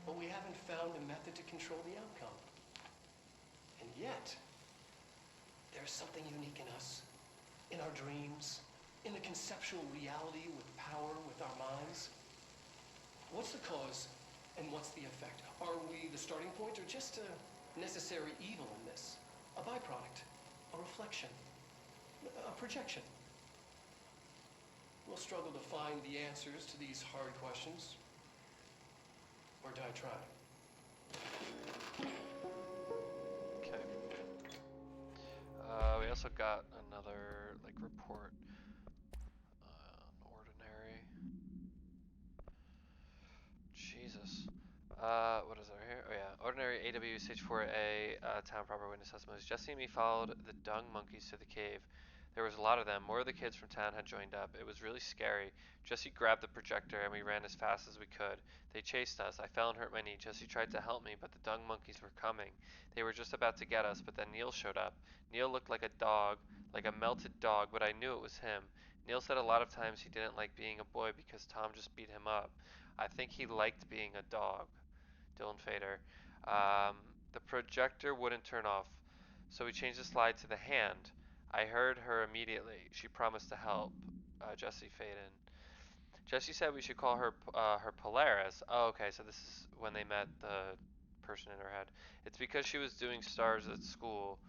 But we haven't found a method to control the outcome. And yet, there's something unique in us, in our dreams, in the conceptual reality with power, with our minds. What's the cause and what's the effect? Are we the starting point or just a necessary evil in this? A byproduct, a reflection, a projection? We'll struggle to find the answers to these hard questions, or die trying. Okay. We also got another report on Ordinary. Jesus. What is over here? Oh yeah, Ordinary AW Stage 4A Town Proper Witness Testimonies. Jesse and me followed the dung monkeys to the cave. There was a lot of them. More of the kids from town had joined up. It was really scary. Jesse grabbed the projector and we ran as fast as we could. They chased us. I fell and hurt my knee. Jesse tried to help me, but the dung monkeys were coming. They were just about to get us, but then Neil showed up. Neil looked like a dog, like a melted dog, but I knew it was him. Neil said a lot of times he didn't like being a boy because Tom just beat him up. I think he liked being a dog. Dylan Fader. The projector wouldn't turn off, so we changed the slide to the hand. I heard her immediately. She promised to help. Jesse Faden. Jesse said we should call her her Polaris. Oh, okay, so this is when they met the person in her head. It's because she was doing stars at school.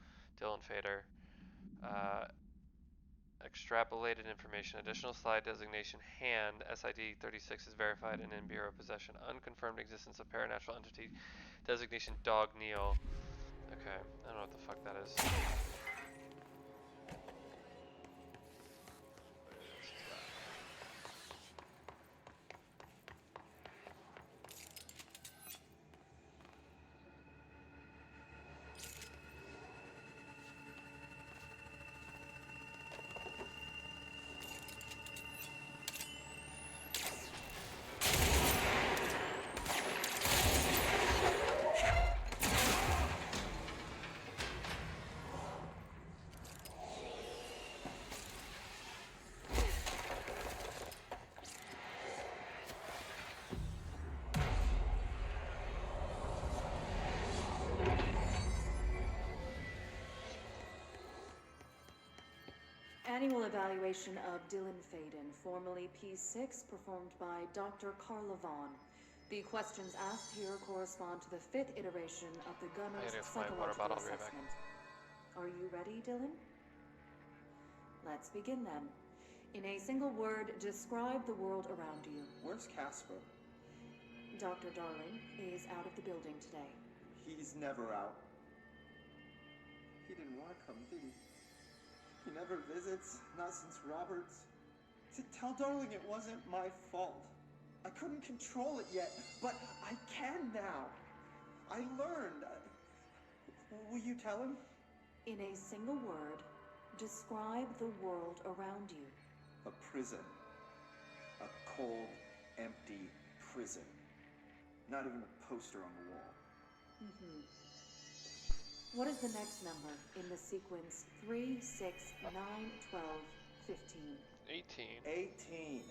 Dylan Fader. Extrapolated information. Additional slide designation hand. SID 36 is verified and in bureau possession. Unconfirmed existence of paranatural entity. Designation dog Neil. Okay, I don't know what the fuck that is. Annual evaluation of Dylan Faden, formerly P6, performed by Dr. Carla Vaughn. The questions asked here correspond to the 5th iteration of the Gunner's psychological assessment. Are you ready, Dylan? Let's begin then. In a single word, describe the world around you. Where's Casper? Dr. Darling is out of the building today. He's never out. He didn't want to come, did he? He never visits, not since Roberts. See, tell Darling it wasn't my fault. I couldn't control it yet, but I can now. I learned. Will you tell him? In a single word, describe the world around you. A prison. A cold, empty prison. Not even a poster on the wall. What is the next number in the sequence 3, 6, 9, 12, 15? 18. 18.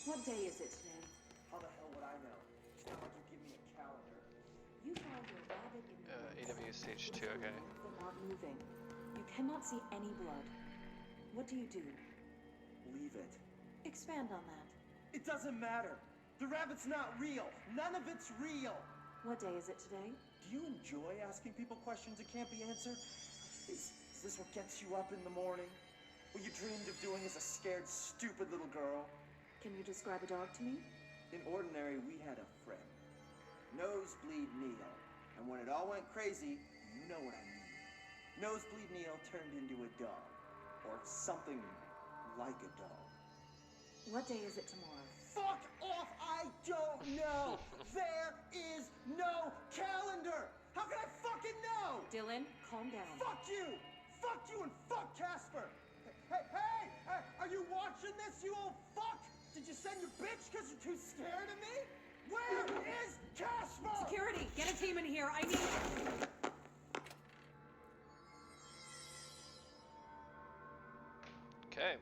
What day is it today? How the hell would I know? It's not like you give me a calendar. You found your rabbit in the woods. AW stage 2, okay. But not moving. You cannot see any blood. What do? Leave it. Expand on that. It doesn't matter. The rabbit's not real. None of it's real. What day is it today? Do you enjoy asking people questions that can't be answered? Is this what gets you up in the morning? What you dreamed of doing as a scared, stupid little girl? Can you describe a dog to me? In Ordinary, we had a friend. Nosebleed Neil. And when it all went crazy, you know what I mean. Nosebleed Neil turned into a dog. Or something like a dog. What day is it tomorrow? Fuck off! I don't know! There is no calendar! How can I fucking know? Dylan, calm down. Fuck you! Fuck you and fuck Casper! Hey! Are you watching this, you old fuck? Did you send your bitch because you're too scared of me? Where is Casper? Security, get a team in here. I need it. Okay.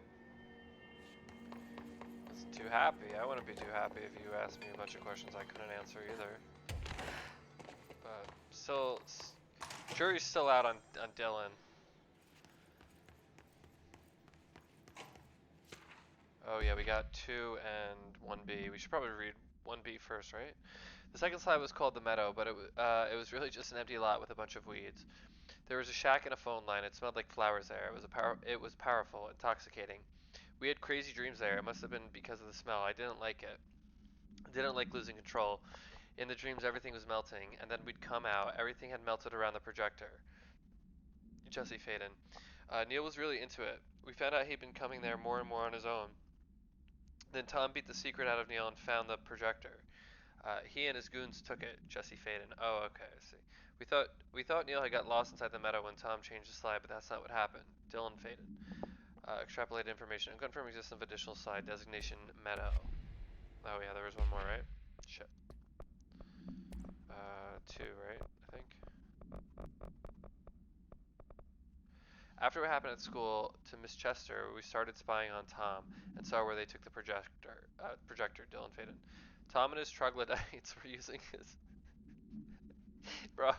Wasn't too happy. I wouldn't be too happy if you asked me a bunch of questions I couldn't answer either. But still, jury's still out on Dylan. Oh yeah, we got 2 and 1B. We should probably read 1B first, right? The second slide was called The Meadow, but it was really just an empty lot with a bunch of weeds. There was a shack and a phone line. It smelled like flowers there. It was powerful, intoxicating. We had crazy dreams there. It must have been because of the smell. I didn't like it. I didn't like losing control. In the dreams, everything was melting, and then we'd come out. Everything had melted around the projector. Jesse Faden. Neil was really into it. We found out he'd been coming there more and more on his own. Then Tom beat the secret out of Neil and found the projector. He and his goons took it. Jesse Faden. Oh, okay, I see. We thought Neil had got lost inside the meadow when Tom changed the slide, but that's not what happened. Dylan Faden. Extrapolated information. Unconfirmed existence of additional slide. Designation Meadow. Oh yeah, there was one more, right? Shit. 2, right? I think. After what happened at school to Miss Chester, we started spying on Tom and saw where they took the projector. Dylan Faden. Tom and his troglodytes were using his... Bro,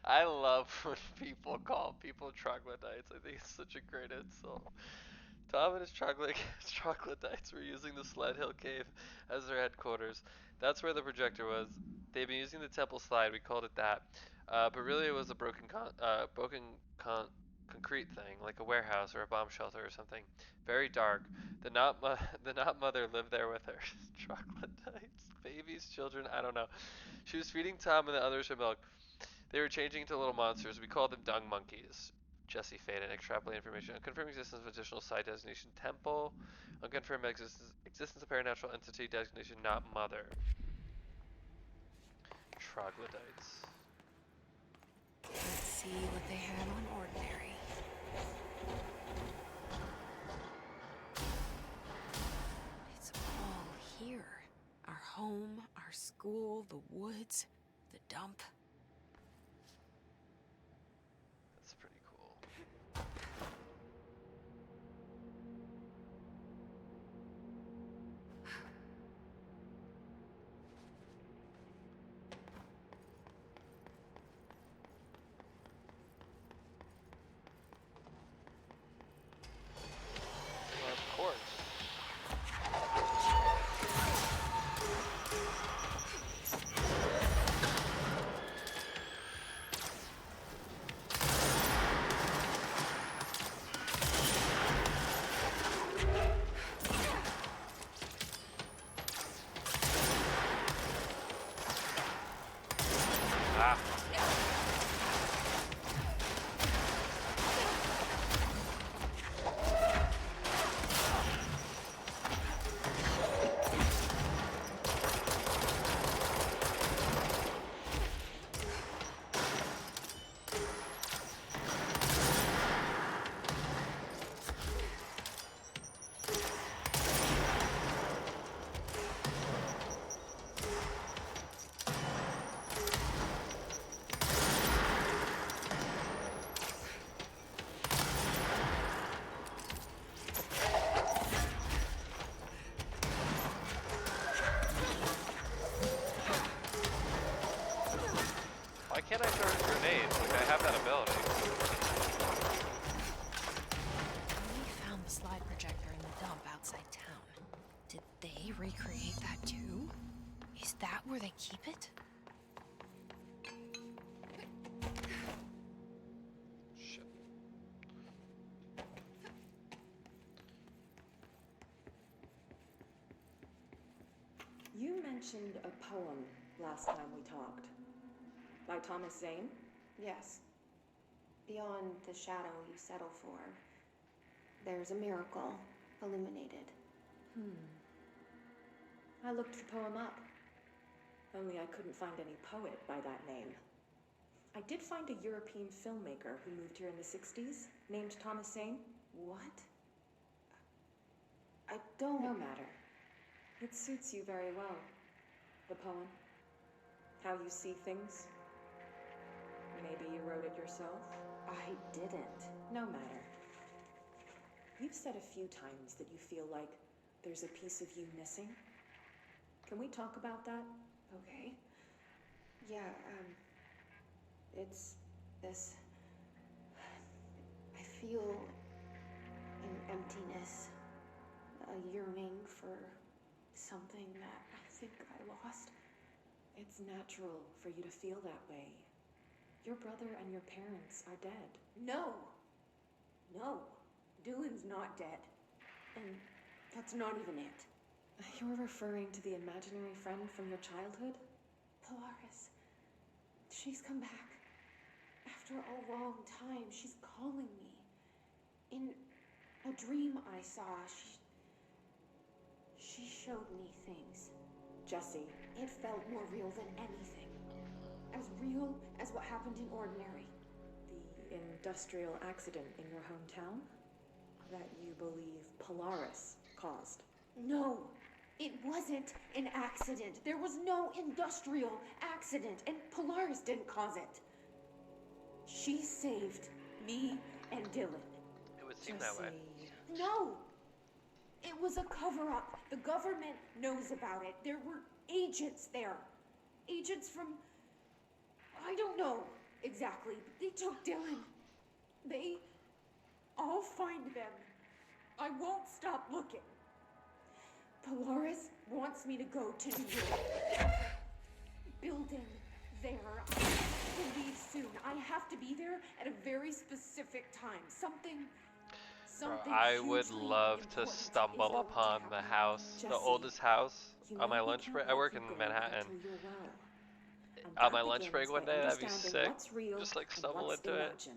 I love when people call people troglodytes. I think it's such a great insult. Tom and his troglodytes were using the Sled Hill Cave as their headquarters. That's where the projector was. They've been using the temple slide, we called it that. But really it was a broken concrete thing, like a warehouse or a bomb shelter or something. Very dark. The Knot mother lived there with her. Troglodytes, babies, children, I don't know. She was feeding Tom and the others her milk. They were changing into little monsters. We called them dung monkeys. Jesse Faden. Extrapolate information. Unconfirmed existence of additional site designation temple. Unconfirmed existence of paranatural entity designation not mother. Troglodytes. Let's see what they had on Ordinary. It's all here. Our home, our school, the woods, the dump. That's pretty cool. Well, of course. recreate that too? Is that where they keep it? Shit. You mentioned a poem last time we talked. By Thomas Zane? Yes. Beyond the shadow you settle for, there's a miracle illuminated. I looked the poem up. Only I couldn't find any poet by that name. I did find a European filmmaker who moved here in the 60s, named Thomas Zane. What? I don't... No matter. It suits you very well. The poem. How you see things. Maybe you wrote it yourself? I didn't. No matter. You've said a few times that you feel like there's a piece of you missing. Can we talk about that? Okay. Yeah, it's this... I feel an emptiness, a yearning for something that I think I lost. It's natural for you to feel that way. Your brother and your parents are dead. No! No. Dylan's not dead. And that's not even it. You're referring to the imaginary friend from your childhood? Polaris. She's come back. After a long time, she's calling me. In a dream I saw, she showed me things. Jessie. It felt more real than anything. As real as what happened in Ordinary. The industrial accident in your hometown? That you believe Polaris caused? No, it wasn't an accident. There was no industrial accident, and Polaris didn't cause it. She saved me and Dylan. It would seem that way. No! It was a cover-up. The government knows about it. There were agents there. Agents from... I don't know exactly, but they took Dylan. I'll find them. I won't stop looking. Polaris wants me to go to New York. Building there. I have to leave soon. I have to be there at a very specific time. Something Bro, I would love to stumble upon the house, the oldest house, on my lunch break. I work in Manhattan. On my lunch break one day, that'd be sick. Just like stumble into it.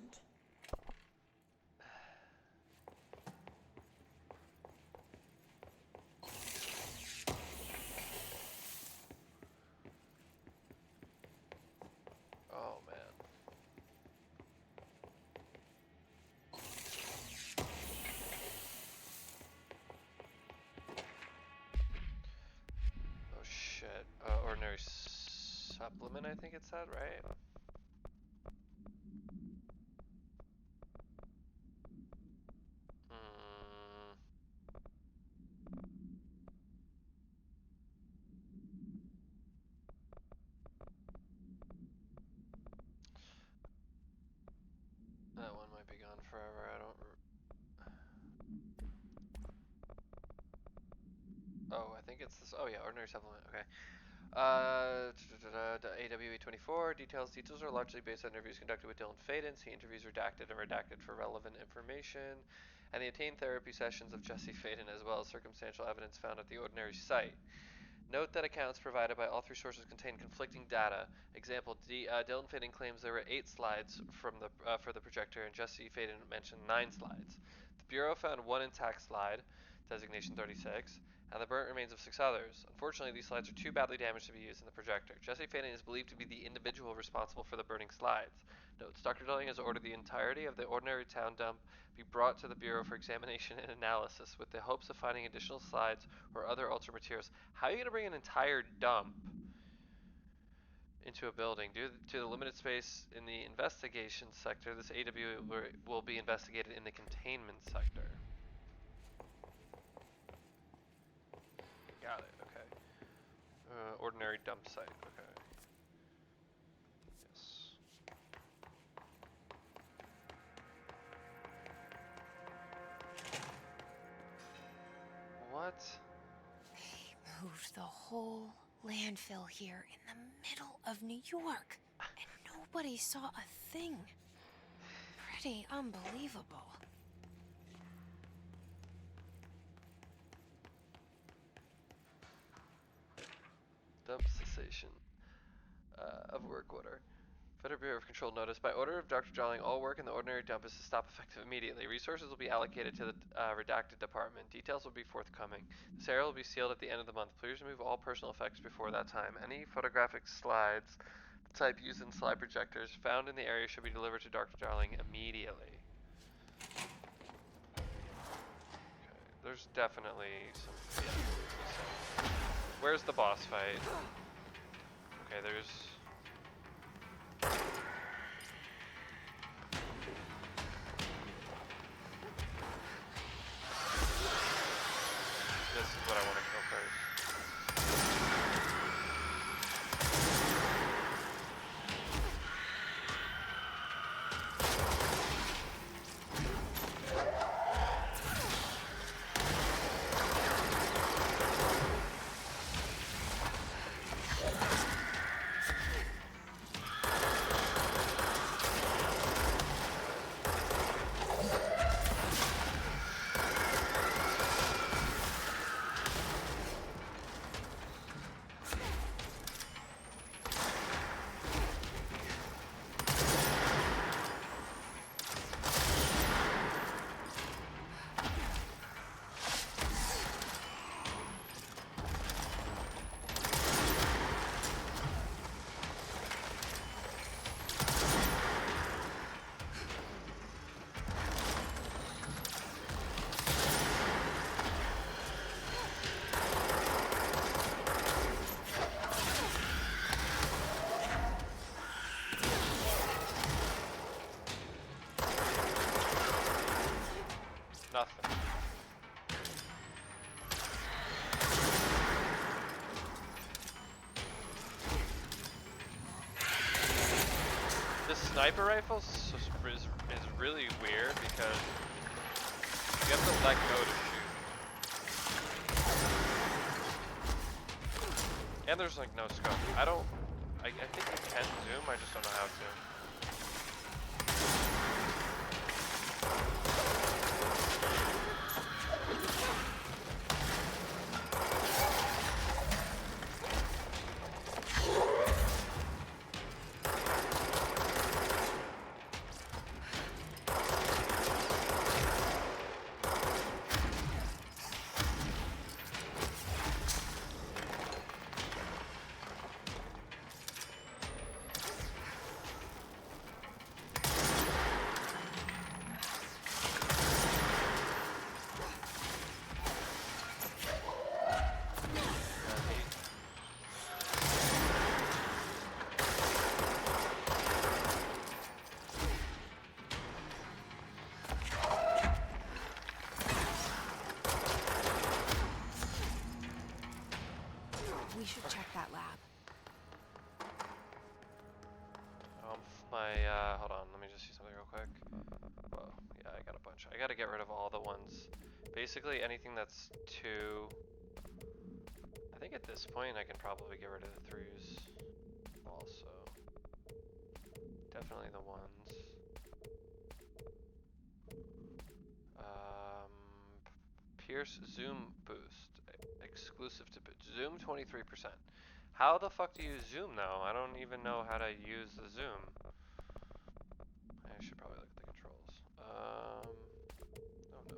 Oh man. Oh shit. Ordinary supplement, I think it said, right? That one might be gone forever. I don't. Oh, I think it's this. Oh yeah, ordinary supplement. Okay. AWE24 details are largely based on interviews conducted with Dylan Faden. See interviews redacted and redacted for relevant information, and the attained therapy sessions of Jesse Faden, as well as circumstantial evidence found at the ordinary site. Note that accounts provided by all three sources contain conflicting data. Example: Dylan Faden claims there were 8 slides from for the projector, and Jesse Faden mentioned 9 slides. The Bureau found 1 intact slide, designation 36, and the burnt remains of 6 others. Unfortunately, these slides are too badly damaged to be used in the projector. Jesse Faden is believed to be the individual responsible for the burning slides. Notes: Dr. Dilling has ordered the entirety of the ordinary town dump be brought to the Bureau for examination and analysis with the hopes of finding additional slides or other altered materials. How are you going to bring an entire dump into a building? Due to the limited space in the investigation sector, this AW will be investigated in the containment sector. Got it, okay. Ordinary dump site, okay. Yes. What? Hey, moved the whole landfill here in the middle of New York, and nobody saw a thing. Pretty unbelievable. Dump cessation of work order. Federal Bureau of Control notice. By order of Dr. Darling, all work in the ordinary dump is to stop effective immediately. Resources will be allocated to the redacted department. Details will be forthcoming. This area will be sealed at the end of the month. Please remove all personal effects before that time. Any photographic slides, the type used in slide projectors, found in the area should be delivered to Dr. Darling immediately. Okay, there's definitely some... Yeah, where's the boss fight? Okay, there's... This is what I want to kill first. Nothing. This sniper rifle is really weird because you have to let go to shoot. And there's like no scope. I think you can zoom, I just don't know how to. We should check that lab. Hold on, let me just see something real quick. Whoa, yeah, I got a bunch. I gotta get rid of all the ones. Basically, anything that's two. I think at this point I can probably get rid of the threes also. Definitely the ones. Pierce zoom boost. Exclusive to zoom 23%. How the fuck do you zoom though? I don't even know how to use the zoom. I should probably look at the controls. Oh no.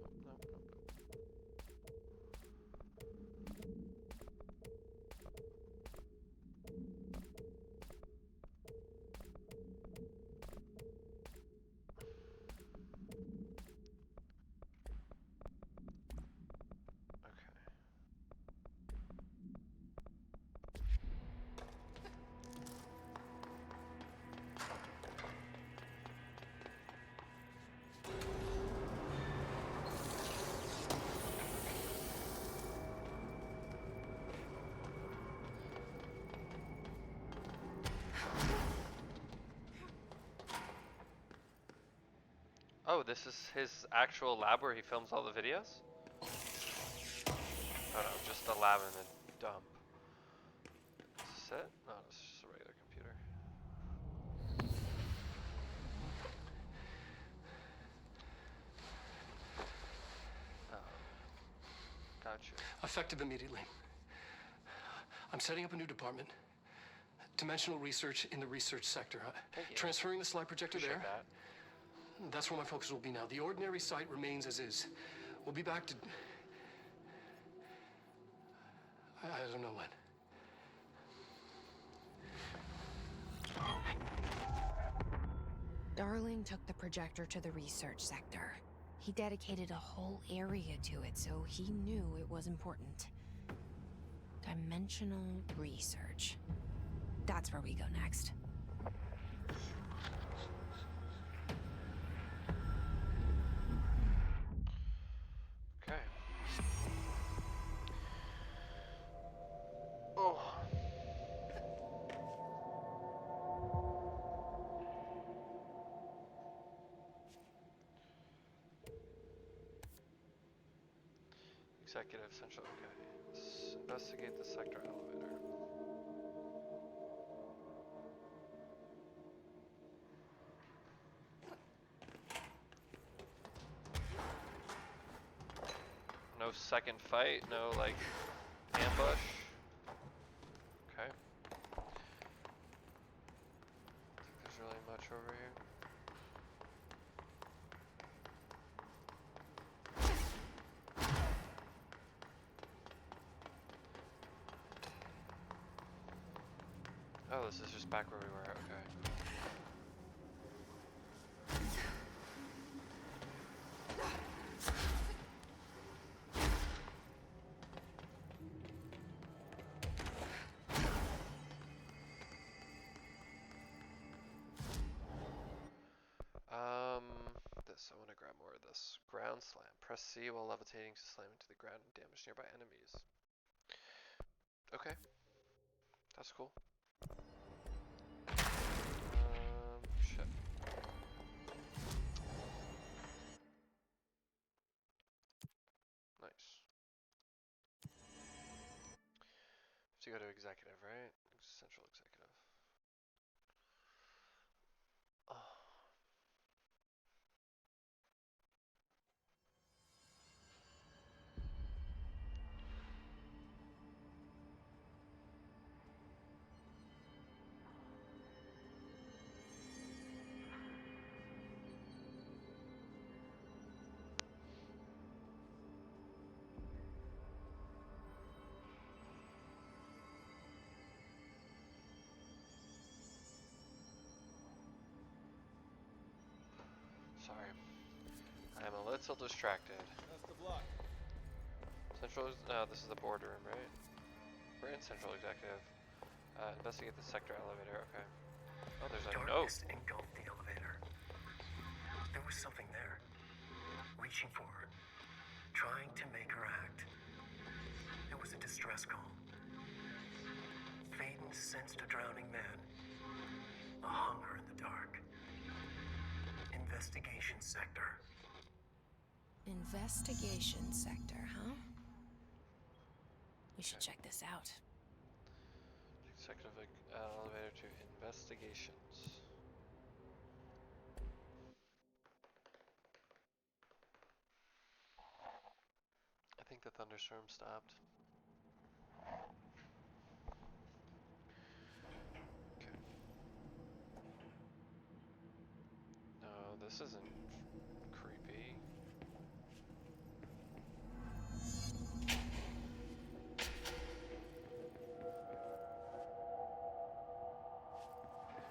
Oh, this is his actual lab where he films all the videos? Oh no, just the lab in the dump. Is this it? No, this is just a regular computer. Gotcha. Effective immediately. I'm setting up a new department. Dimensional research in the research sector. Thank you. Transferring the slide projector Appreciate there. that. That's where my focus will be now. The ordinary site remains as is. We'll be back to... I don't know when. Darling took the projector to the research sector. He dedicated a whole area to it, so he knew it was important. Dimensional research. That's where we go next. Okay. Oh. Executive Central. Okay. Investigate the sector elevator. No second fight, no like ambush. Okay. I think there's really much over here. Oh, this is just back where we were, okay. This, I want to grab more of this. Ground slam. Press C while levitating to slam into the ground and damage nearby enemies. Okay. That's cool. Shit. Nice. Have to go to executive, right? Central executive. Oh. Sorry. I'm a little distracted. Best of luck. Central, this is the boardroom, right? We're in Central Executive. Investigate the sector elevator, okay. Oh, there's a note. Darkness engulfed the elevator. There was something there, reaching for her, trying to make her act. It was a distress call. Faden sensed a drowning man, a hunger in the dark. Investigation sector. Investigation sector, huh? We should check this out. Executive elevator to investigations. I think the thunderstorm stopped. Okay. No, this isn't creepy.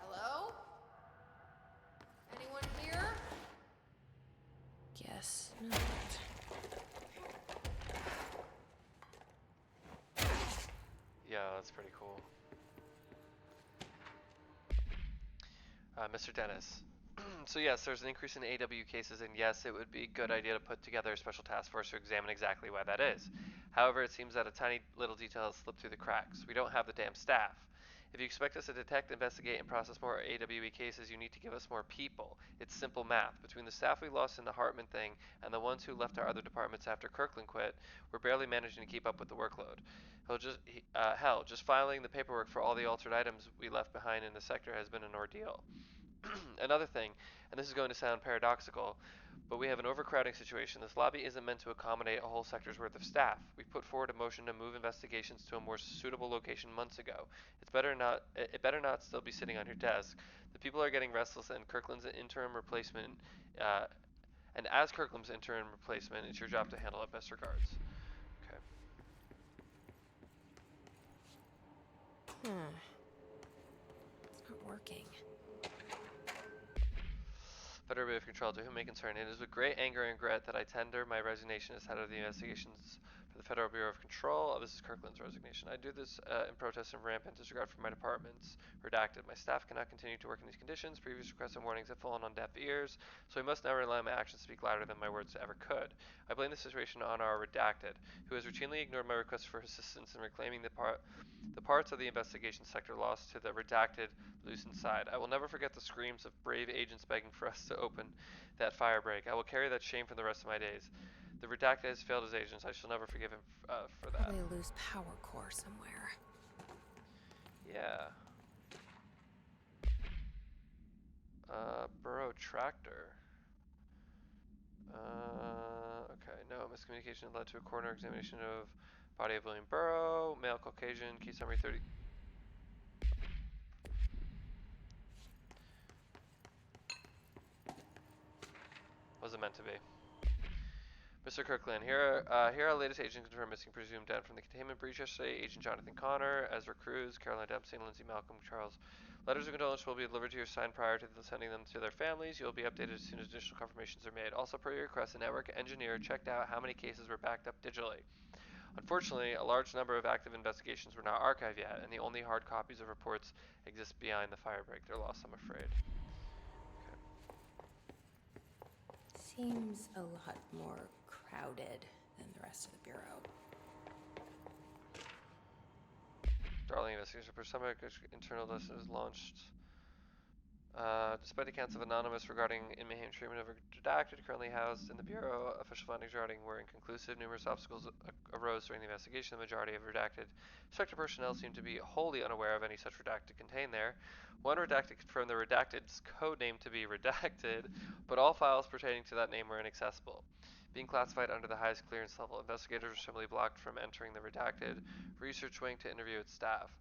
Hello? Anyone here? Guess not. Yeah, that's pretty cool. Mr. Dennis. So yes, there's an increase in AW cases, and yes, it would be a good idea to put together a special task force to examine exactly why that is. However, it seems that a tiny little detail has slipped through the cracks. We don't have the damn staff. If you expect us to detect, investigate, and process more AWE cases, you need to give us more people. It's simple math. Between the staff we lost in the Hartman thing and the ones who left our other departments after Kirkland quit, we're barely managing to keep up with the workload. Hell, just filing the paperwork for all the altered items we left behind in the sector has been an ordeal. Another thing, and this is going to sound paradoxical, but we have an overcrowding situation. This lobby isn't meant to accommodate a whole sector's worth of staff. We put forward a motion to move investigations to a more suitable location months ago. It better not still be sitting on your desk. The people are getting restless, and Kirkland's interim replacement, uh, and as Kirkland's interim replacement, it's your job to handle it. Best regards. Okay. It's not working. Federal Bureau of Control, to whom may concern. It is with great anger and regret that I tender my resignation as head of the investigations for the Federal Bureau of Control. This is Kirkland's resignation. I do this in protest and rampant disregard for my departments. Redacted. My staff cannot continue to work in these conditions. Previous requests and warnings have fallen on deaf ears, so I must now rely on my actions to speak louder than my words ever could. I blame the situation on our redacted, who has routinely ignored my requests for assistance in reclaiming the parts of the investigation sector lost to the redacted loosened side. I will never forget the screams of brave agents begging for us to open that fire break. I will carry that shame for the rest of my days. The redacted has failed as agents. I shall never forgive him for that. Probably a loose power core somewhere. Yeah. Burrow tractor. Okay, no, miscommunication led to a coroner examination of body of William Burrow, male Caucasian, key summary 30. Was it meant to be? Mr. Kirkland, here our latest agent confirmed missing presumed dead from the containment breach yesterday. Agent Jonathan Connor, Ezra Cruz, Caroline Dempsey, and Lindsay Malcolm Charles. Letters of condolence will be delivered to your signed prior to sending them to their families. You will be updated as soon as additional confirmations are made. Also, per your request, the network engineer checked out how many cases were backed up digitally. Unfortunately, a large number of active investigations were not archived yet, and the only hard copies of reports exist behind the firebreak. They're lost, I'm afraid. Seems a lot more crowded than the rest of the Bureau. Darling investigation for summer internal list is launched. Despite accounts of Anonymous regarding inmate treatment of redacted currently housed in the Bureau, official findings regarding were inconclusive. Numerous obstacles arose during the investigation. The majority of redacted sector personnel seemed to be wholly unaware of any such redacted contained there. One redacted confirmed the redacted's code name to be redacted, but all files pertaining to that name were inaccessible. Being classified under the highest clearance level, investigators were simply blocked from entering the redacted research wing to interview its staff.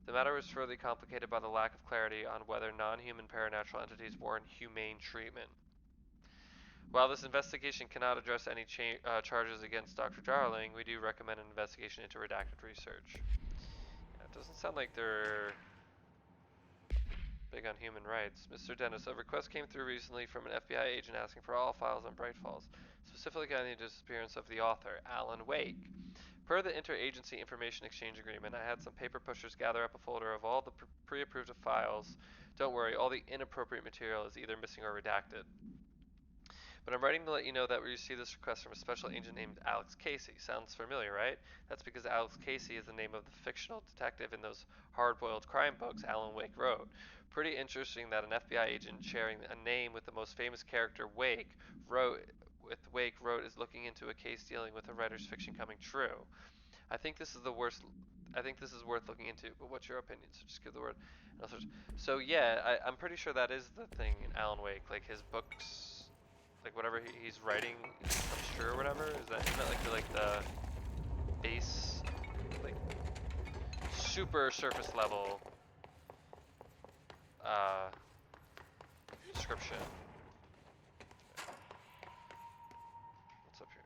The matter was further complicated by the lack of clarity on whether non-human paranatural entities warrant humane treatment. While this investigation cannot address any charges against Dr. Darling, we do recommend an investigation into redacted research. Yeah, it doesn't sound like they're big on human rights. Mr. Dennis, a request came through recently from an FBI agent asking for all files on Bright Falls, specifically on the disappearance of the author, Alan Wake. Per the Interagency Information Exchange Agreement, I had some paper pushers gather up a folder of all the pre-approved files. Don't worry, all the inappropriate material is either missing or redacted. But I'm writing to let you know that we received this request from a special agent named Alex Casey. Sounds familiar, right? That's because Alex Casey is the name of the fictional detective in those hard-boiled crime books Alan Wake wrote. Pretty interesting that an FBI agent sharing a name with the most famous character Wake wrote is looking into a case dealing with a writer's fiction coming true. I think this is worth looking into, but what's your opinion? So just give the word. So yeah, I'm pretty sure that is the thing in Alan Wake, like his books, like whatever he's writing comes true or whatever. Isn't that like the base, like super surface level description? What's up here?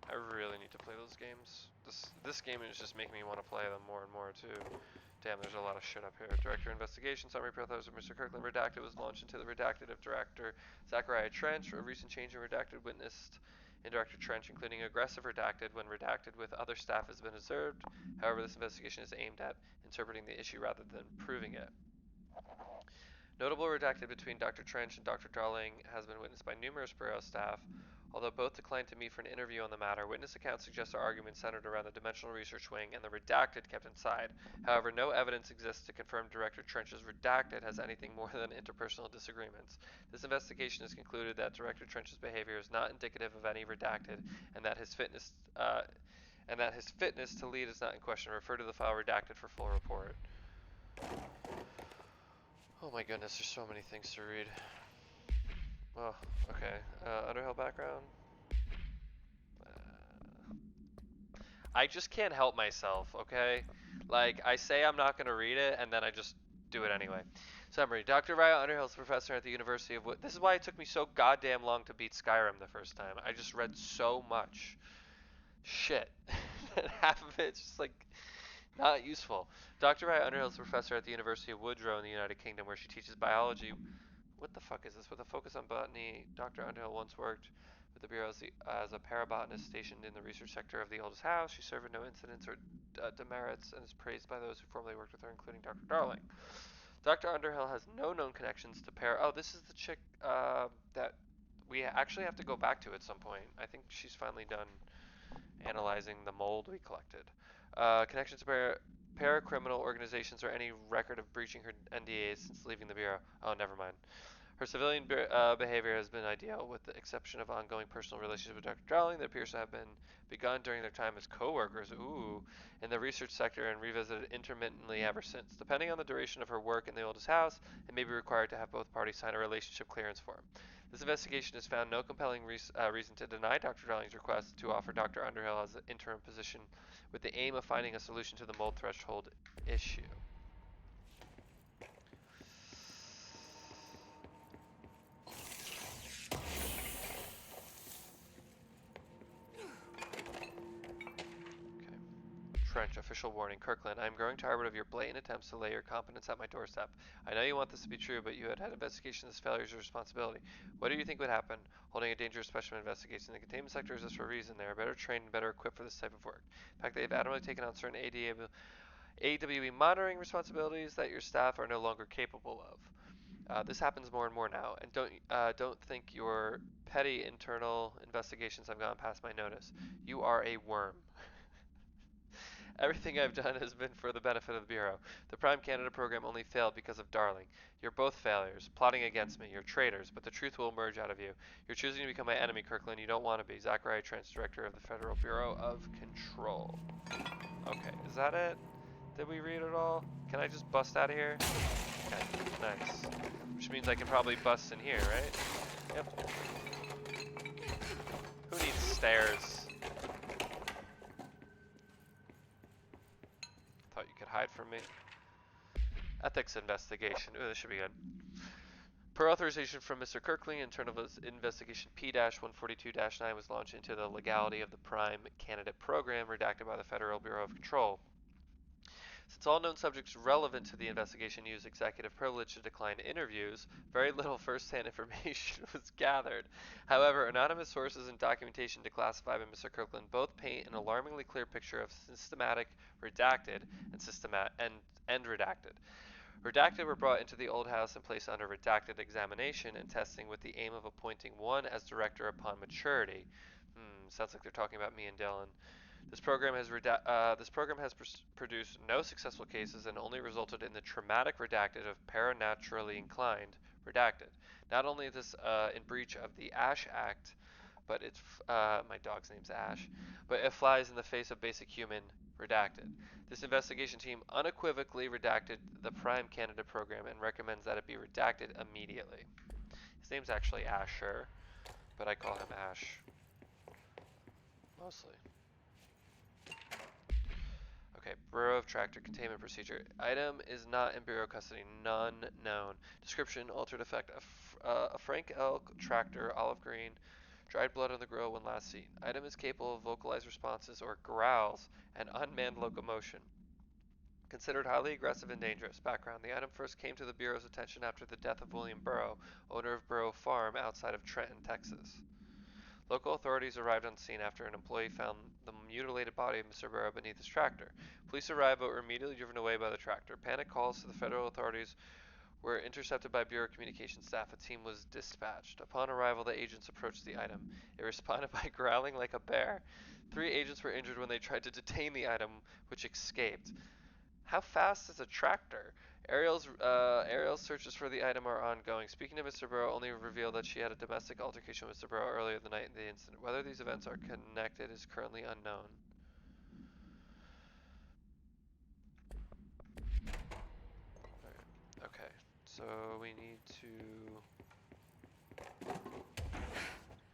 I really need to play those games. This game is just making me want to play them more and more too. Damn, there's a lot of shit up here. Director Investigation, Summary Profiles of Mr. Kirkland. Redacted was launched into the redacted of Director Zachariah Trench. A recent change in redacted witnessed in Director Trench, including aggressive redacted when redacted with other staff has been observed. However, this investigation is aimed at interpreting the issue rather than proving it. Notable redacted between Dr. Trench and Dr. Darling has been witnessed by numerous Bureau staff. Although both declined to meet for an interview on the matter, witness accounts suggest our argument centered around the Dimensional Research Wing and the redacted kept inside. However, no evidence exists to confirm Director Trench's redacted has anything more than interpersonal disagreements. This investigation has concluded that Director Trench's behavior is not indicative of any redacted, and that his fitness to lead is not in question. Refer to the file redacted for full report. Oh my goodness, there's so many things to read. Oh, okay. Underhill background. I just can't help myself, okay? Like, I say I'm not going to read it, and then I just do it anyway. Summary. Dr. Ryle Underhill is a professor at the University of This is why it took me so goddamn long to beat Skyrim the first time. I just read so much shit. And half of it's just, like, not useful. Dr. Ryle Underhill is a professor at the University of Woodrow in the United Kingdom, where she teaches biology. What the fuck is this? With a focus on botany, Dr. Underhill once worked with the Bureau as a parabotanist stationed in the research sector of the oldest house. She suffered no incidents or demerits and is praised by those who formerly worked with her, including Dr. Darling. Dr. Underhill has no known connections to Oh, this is the chick that we actually have to go back to at some point. I think she's finally done analyzing the mold we collected. Connections to paracriminal organizations or any record of breaching her NDAs since leaving the Bureau. Oh, never mind. Her civilian behavior has been ideal, with the exception of ongoing personal relationships with Dr. Darling that appears to have been begun during their time as co-workers, in the research sector and revisited intermittently ever since. Depending on the duration of her work in the oldest house, it may be required to have both parties sign a relationship clearance form. This investigation has found no compelling reason to deny Dr. Darling's request to offer Dr. Underhill as an interim position with the aim of finding a solution to the mold threshold issue. Trench, official warning. Kirkland, I am growing tired of your blatant attempts to lay your competence at my doorstep. I know you want this to be true, but you had investigation of this failure is your responsibility. What do you think would happen holding a dangerous specimen investigation? The containment sector is this for a reason. They are better trained and better equipped for this type of work. In fact, they have adamantly taken on certain AWE monitoring responsibilities that your staff are no longer capable of. This happens more and more now, and don't think your petty internal investigations have gone past my notice. You are a worm. Everything I've done has been for the benefit of the Bureau. The Prime Canada program only failed because of Darling. You're both failures, plotting against me. You're traitors, but the truth will emerge out of you. You're choosing to become my enemy, Kirkland. You don't want to be. Zachariah Trench, Director of the Federal Bureau of Control. Okay, is that it? Did we read it all? Can I just bust out of here? Okay, nice. Which means I can probably bust in here, right? Yep. Who needs stairs? Thought you could hide from me. Ethics investigation. Ooh, this should be good. Per authorization from Mr. Kirkling, internal investigation P-142-9 was launched into the legality of the Prime Candidate Program, redacted by the Federal Bureau of Control. Since all known subjects relevant to the investigation use executive privilege to decline interviews, very little first-hand information was gathered. However, anonymous sources and documentation declassified by Mr. Kirkland both paint an alarmingly clear picture of systematic redacted and redacted. Redacted were brought into the old house and placed under redacted examination and testing with the aim of appointing one as director upon maturity. Sounds like they're talking about me and Dylan. This program has produced no successful cases and only resulted in the traumatic redacted of paranaturally inclined redacted. Not only is this in breach of the Ash Act, but it's my dog's name's Ash, but it flies in the face of basic human redacted. This investigation team unequivocally redacted the Prime Candidate program and recommends that it be redacted immediately. His name's actually Asher, but I call him Ash mostly. Okay, Bureau of Tractor Containment Procedure. Item is not in Bureau custody. None known. Description, altered effect. A Frank Elk tractor, olive green, dried blood on the grill when last seen. Item is capable of vocalized responses or growls and unmanned locomotion. Considered highly aggressive and dangerous. Background. The item first came to the Bureau's attention after the death of William Burrow, owner of Burrow Farm outside of Trenton, Texas. Local authorities arrived on scene after an employee found the mutilated body of Mr. Burrow beneath his tractor. Police arrived but were immediately driven away by the tractor. Panic calls to the federal authorities were intercepted by Bureau Communications staff. A team was dispatched. Upon arrival, the agents approached the item. It responded by growling like a bear. 3 agents were injured when they tried to detain the item, which escaped. How fast is a tractor? Aerial searches for the item are ongoing. Speaking to Mr. Burrow only revealed that she had a domestic altercation with Mr. Burrow earlier the night of the incident. Whether these events are connected is currently unknown. Alright, okay, so we need to... Can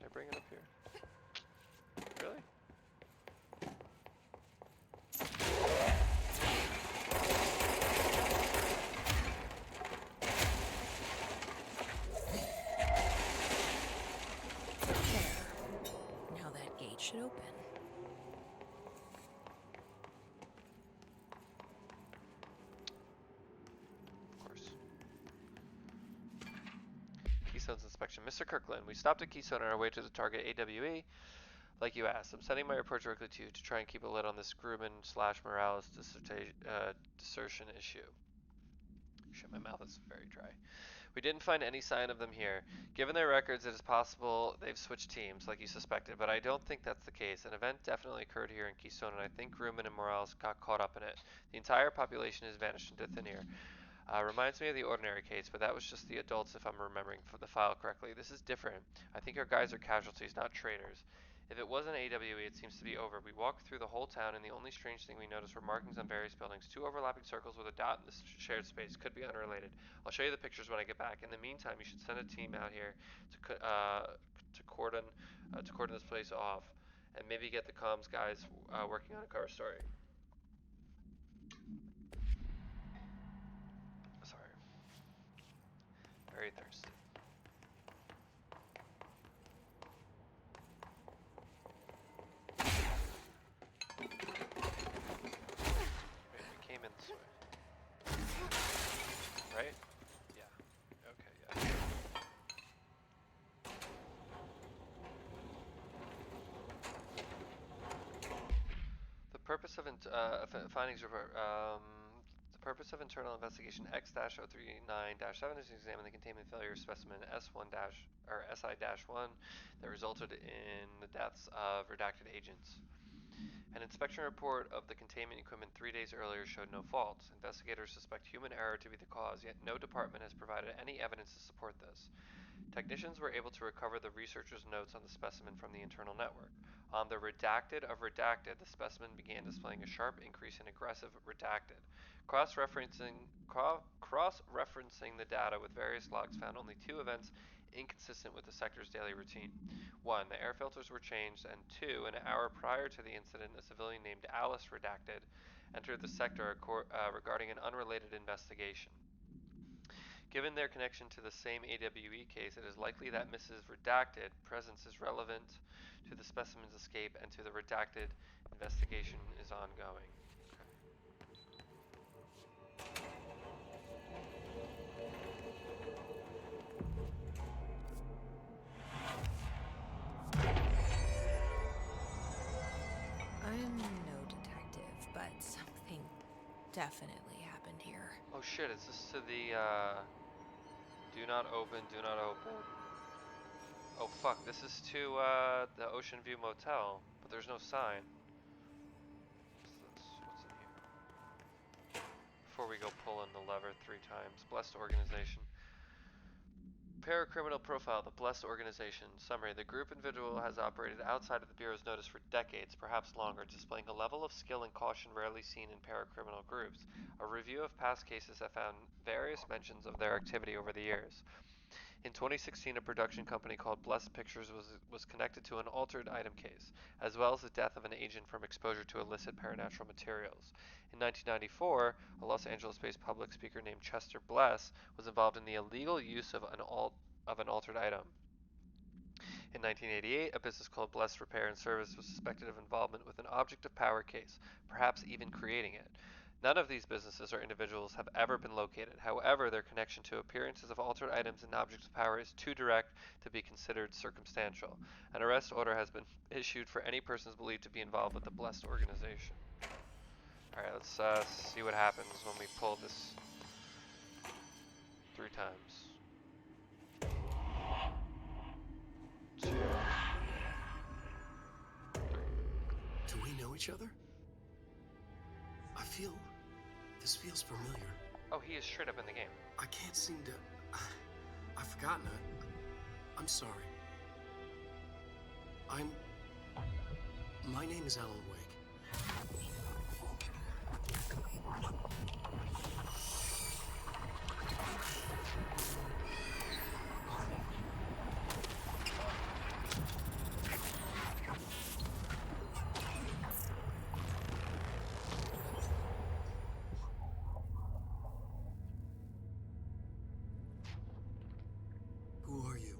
I bring it up here? Really? Now that gate should open. Of course. Keystone's inspection. Mr. Kirkland, we stopped at Keystone on our way to the target AWE. Like you asked, I'm sending my report directly to you to try and keep a lid on this Grumman/Morales desertion issue. Shit, my mouth is very dry. We didn't find any sign of them here. Given their records, it is possible they've switched teams, like you suspected, but I don't think that's the case. An event definitely occurred here in Keystone, and I think Grumman and Morales got caught up in it. The entire population has vanished into thin air. Reminds me of the Ordinary case, but that was just the adults if I'm remembering the file correctly. This is different. I think our guys are casualties, not traitors. If it wasn't AWE, it seems to be over. We walked through the whole town, and the only strange thing we noticed were markings on various buildings. 2 overlapping circles with a dot in the shared space. Could be unrelated. I'll show you the pictures when I get back. In the meantime, you should send a team out here to cordon this place off, and maybe get the comms guys working on a cover story. Sorry. Very thirsty. Wait, we came in this way. Right? Yeah. Okay, yeah. The purpose of findings report. The purpose of internal investigation X-039-7 is to examine the containment failure specimen S1- or SI-1 that resulted in the deaths of redacted agents. An inspection report of the containment equipment 3 days earlier showed no faults. Investigators suspect human error to be the cause, yet no department has provided any evidence to support this. Technicians were able to recover the researchers' notes on the specimen from the internal network. On the redacted of redacted, the specimen began displaying a sharp increase in aggressive redacted. Cross-referencing the data with various logs found only 2 events inconsistent with the sector's daily routine. 1. The air filters were changed, and 2. An hour prior to the incident, a civilian named Alice Redacted entered the sector regarding an unrelated investigation. Given their connection to the same AWE case, it is likely that Mrs. Redacted presence is relevant to the specimen's escape and to the Redacted investigation is ongoing. I'm no detective, but something definitely happened here. Oh shit, is this to the, do not open, do not open. Oh fuck, this is to, the Ocean View Motel, but there's no sign. What's in here? Before we go pulling the lever 3 times. Blessed organization. Paracriminal profile, the Blessed Organization. Summary, the group individual has operated outside of the Bureau's notice for decades, perhaps longer, displaying a level of skill and caution rarely seen in paracriminal groups. A review of past cases have found various mentions of their activity over the years. In 2016, a production company called Blessed Pictures was connected to an altered item case, as well as the death of an agent from exposure to illicit paranatural materials. In 1994, a Los Angeles-based public speaker named Chester Bless was involved in the illegal use of an altered item. In 1988, a business called Blessed Repair and Service was suspected of involvement with an object of power case, perhaps even creating it. None of these businesses or individuals have ever been located. However, their connection to appearances of altered items and objects of power is too direct to be considered circumstantial. An arrest order has been issued for any persons believed to be involved with the Blessed Organization. Alright, let's see what happens when we pull this 3 times. 2, 3. Do we know each other? This feels familiar. Oh, he is straight up in the game. I can't seem to... I've forgotten it. I'm sorry. My name is Alan Wake. Who are you?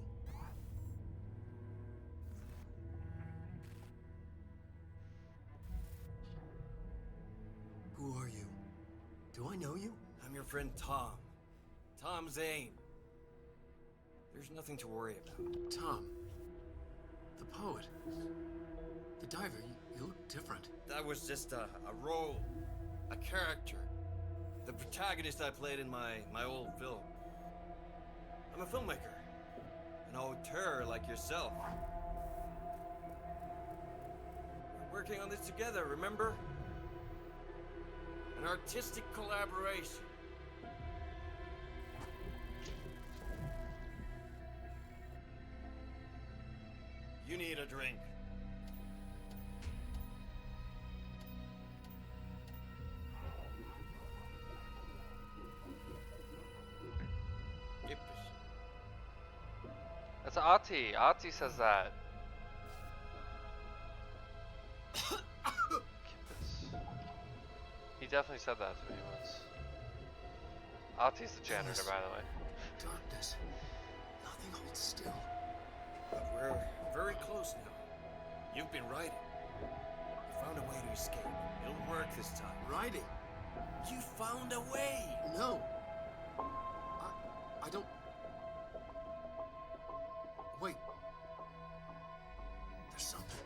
Who are you? Do I know you? I'm your friend Tom. Tom Zane. There's nothing to worry about. Tom. The poet. The diver. You look different. That was just a role. A character. The protagonist I played in my old film. I'm a filmmaker. An auteur like yourself. We're working on this together, remember? An artistic collaboration. You need a drink. That's Ati. Ati says that. Kippis. He definitely said that to me once. Ati's the janitor, by the way. Darkness. Nothing holds still. But we're very close now. You've been writing. You found a way to escape. It'll work this time. Writing? You found a way! No. I don't... Wait. There's something.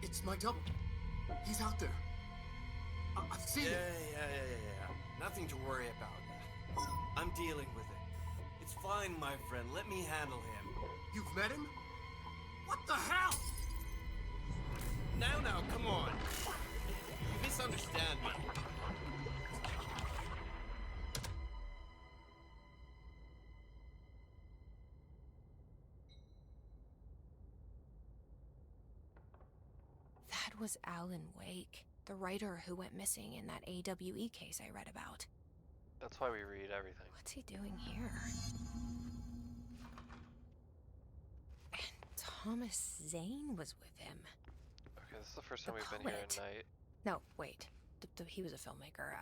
It's my double. He's out there. I've seen it. Yeah. Nothing to worry about. I'm dealing with it. It's fine, my friend. Let me handle him. You've met him? What the hell? Now, come on. You misunderstand me. That was Alan Wake, the writer who went missing in that AWE case I read about. That's why we read everything. What's he doing here? And Thomas Zane was with him. Okay, this is the first time The we've been here poet. at night. No, wait. He was a filmmaker.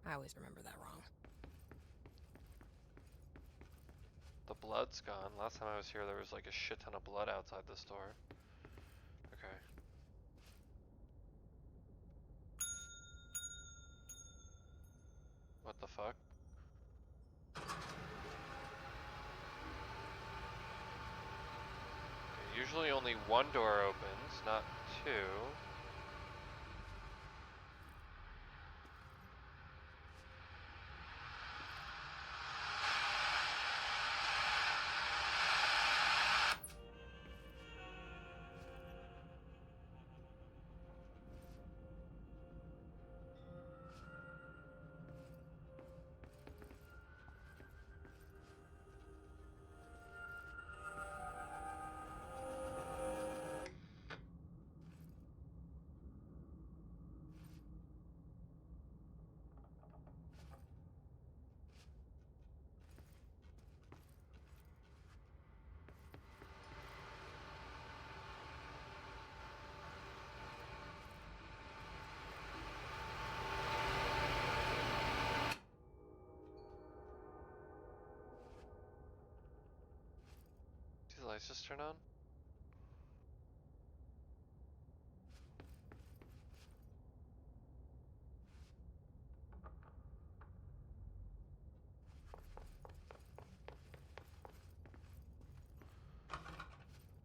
I always remember that wrong. The blood's gone. Last time I was here, there was like a shit ton of blood outside the store. Okay. What the fuck? Okay, usually only one door opens, not two. Did the lights just turn on?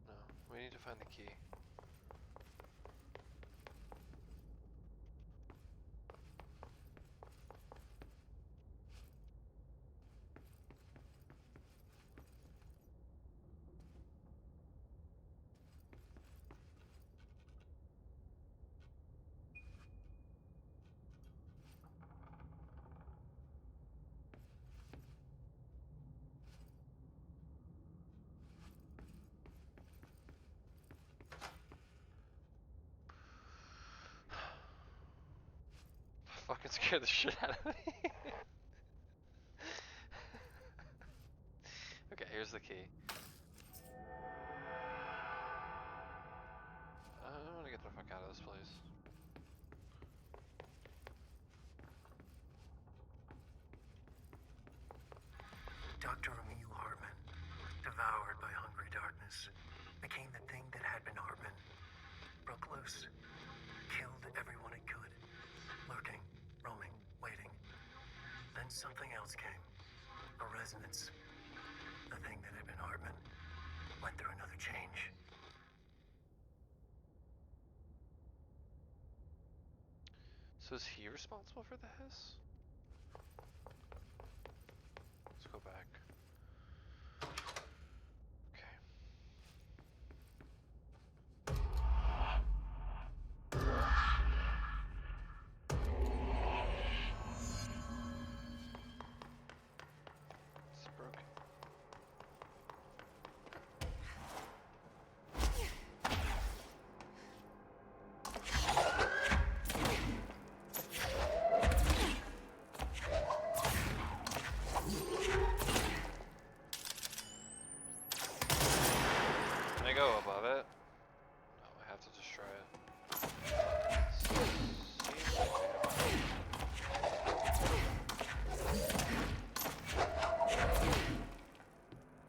No, we need to find the key. That scared the shit out of me. Okay, here's the key. I want to get the fuck out of this place. Dr. Emil Hartman, devoured by hungry darkness, became the thing that had been Hartman. Broke loose, killed everyone it could, lurking, roaming, waiting. Then something else came, a resonance. The thing that had been Hartman went through another change. So is he responsible for the hiss? Let's go back. Okay. It's broken. Can I go above it? No, I have to destroy it. Seems like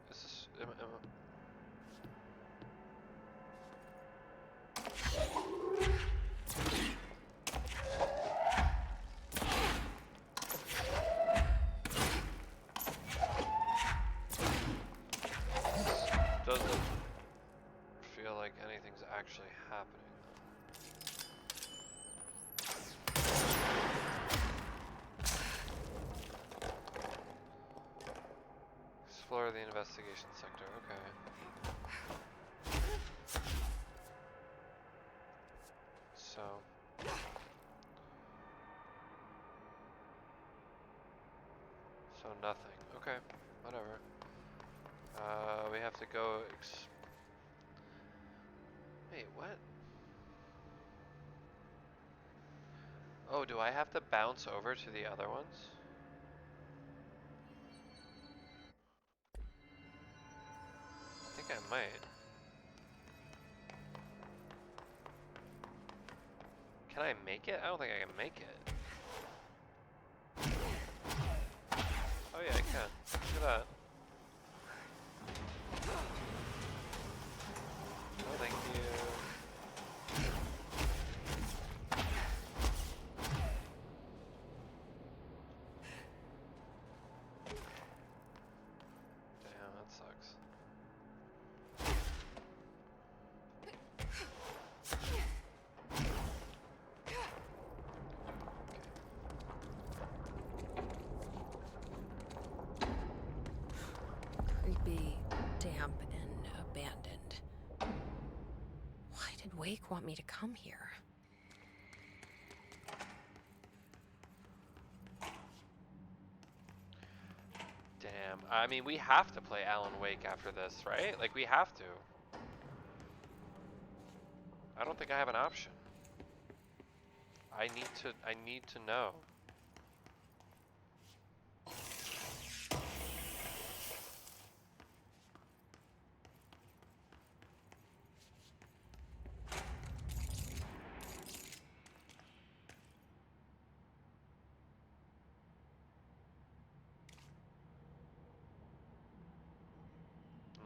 this is doesn't feel like anything's actually happening. Explore the investigation sector, okay. So nothing. Okay, whatever. We have to go wait, what? Oh, do I have to bounce over to the other ones? I think I might. Can I make it? I don't think I can make it. Oh yeah, I can. Look at that. Oh, thank you. Damn, that sucks. Creepy, damp, and abandoned. Why did Wake want me to come here? Damn. I mean, we have to play Alan Wake after this, right? Like, we have to. I don't think I have an option. I need to know.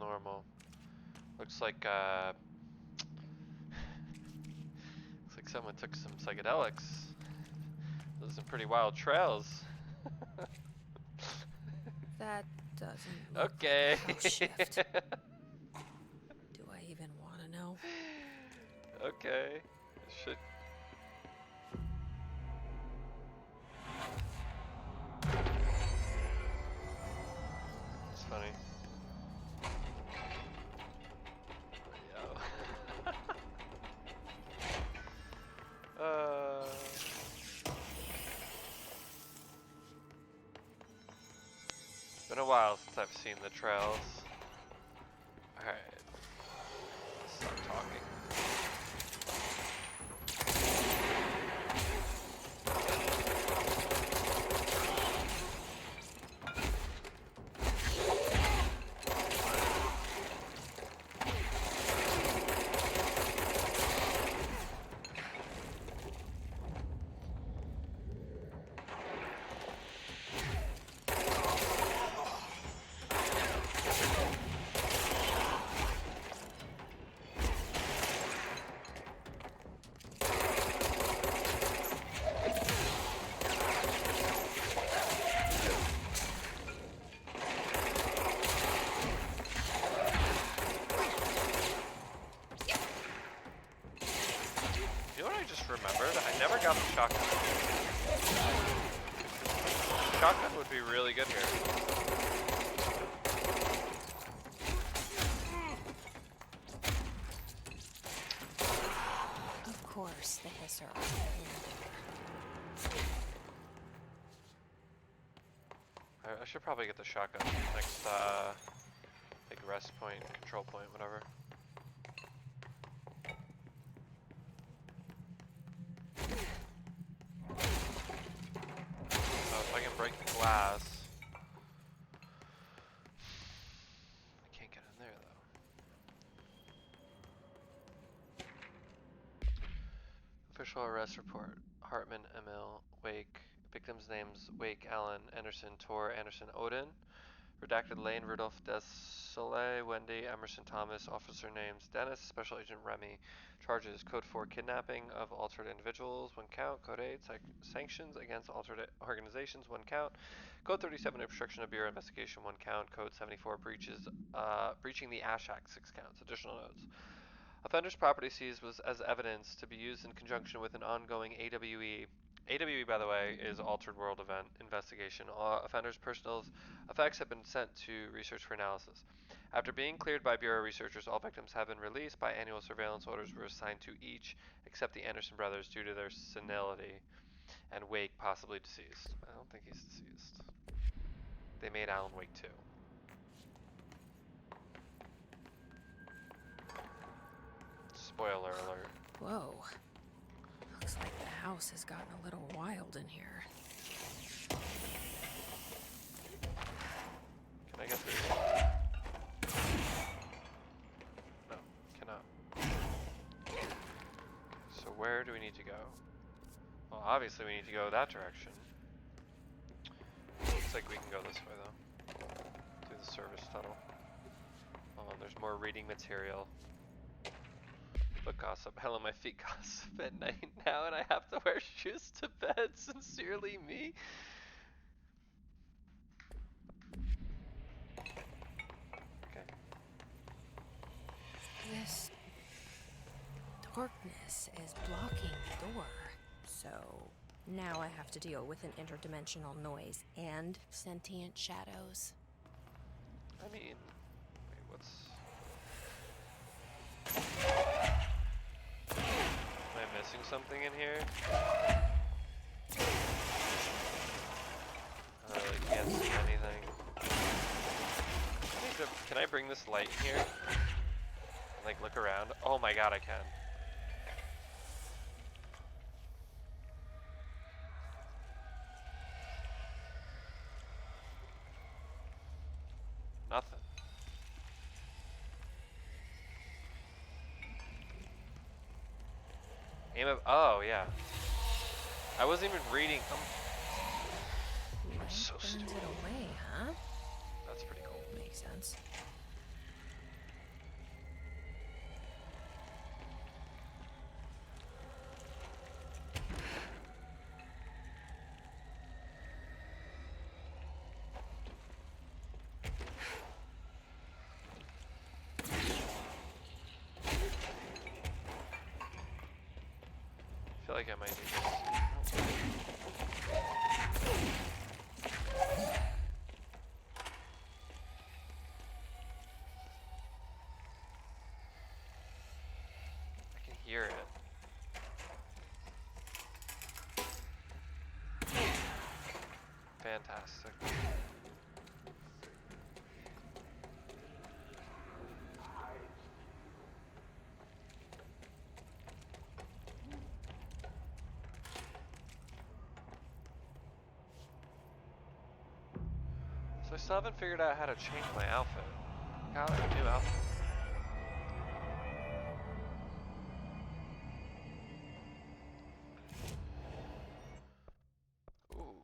Normal. Looks like looks like someone took some psychedelics. Those are some pretty wild trails. That doesn't look Okay. like a house shift. Do I even want to know? Okay. Should. It's funny. Been a while since I've seen the trails. Alright. Stop talking. out the shotgun. Shotgun would be really good here. Of course, the Hisser. I should probably get the shotgun next, like rest point, control point, whatever. Oh, if I can break the glass. I can't get in there though. Official arrest report. Hartman, Emil, Wake. Victims' names: Wake, Allen, Anderson, Tor, Anderson, Odin. Redacted: Lane, Rudolph, Desolé, Wendy, Emerson, Thomas. Officer names: Dennis, Special Agent Remy. Charges: Code 4, kidnapping of altered individuals, 1 count. Code 8, sanctions against altered organizations, 1 count. Code 37, obstruction of Bureau investigation, 1 count. Code 74, breaching the Ash Act, 6 counts. Additional notes: offender's property seized was as evidence to be used in conjunction with an ongoing AWE. AWE, by the way, is Altered World Event Investigation. All offenders' personal effects have been sent to research for analysis. After being cleared by Bureau researchers, all victims have been released. Biannual surveillance orders were assigned to each except the Anderson brothers due to their senility, and Wake possibly deceased. I don't think he's deceased. They made Alan Wake too. Spoiler alert. Whoa. Looks like the house has gotten a little wild in here. Can I get through? No, cannot. So where do we need to go? Well, obviously we need to go that direction. Looks like we can go this way though. Through the service tunnel. Oh, there's more reading material. But gossip. Hello, my feet gossip at night now, and I have to wear shoes to bed. Sincerely, me. Okay. This darkness is blocking the door. So now I have to deal with an interdimensional noise and sentient shadows. I mean, wait, what's... Am I missing something in here? I really can't see anything. Can I bring this light in here? And like look around? Oh my god, I can. Nothing. Aim of, oh yeah. I wasn't even reading. I'm so Burns stupid. it away, huh? That's pretty cool. Makes sense. I feel like I might need this. I can hear it. Fantastic. So I still haven't figured out how to change my outfit. Got like a new outfit. Ooh.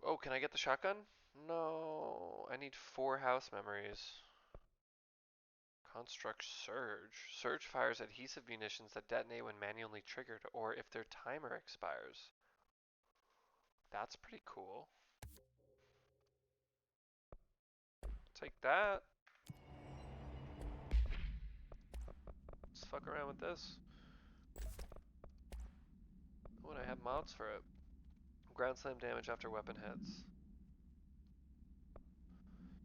Oh, can I get the shotgun? No, I need 4 house memories. Construct Surge. Surge fires adhesive munitions that detonate when manually triggered or if their timer expires. That's pretty cool. Take that. Let's fuck around with this. when I have mods for it. Ground slam damage after weapon hits.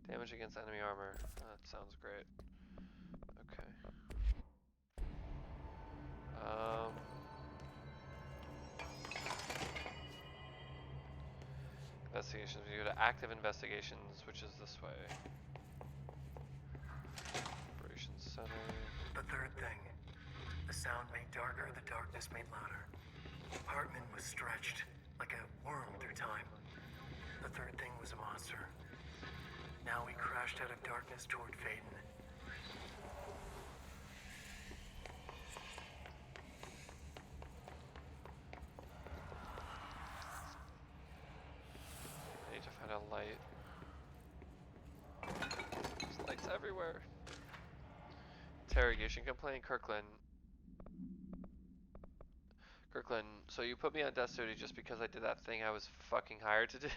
Damage against enemy armor. That sounds great. Okay. Investigations. We go to active investigations, which is this way. Operations center. The third thing. The sound made darker, the darkness made louder. Hartman was stretched, like a worm through time. The third thing was a monster. Now he crashed out of darkness toward Faden. I need to find a light. There's lights everywhere. Interrogation complaint, Kirkland. Kirkland, so you put me on desk duty just because I did that thing I was fucking hired to do?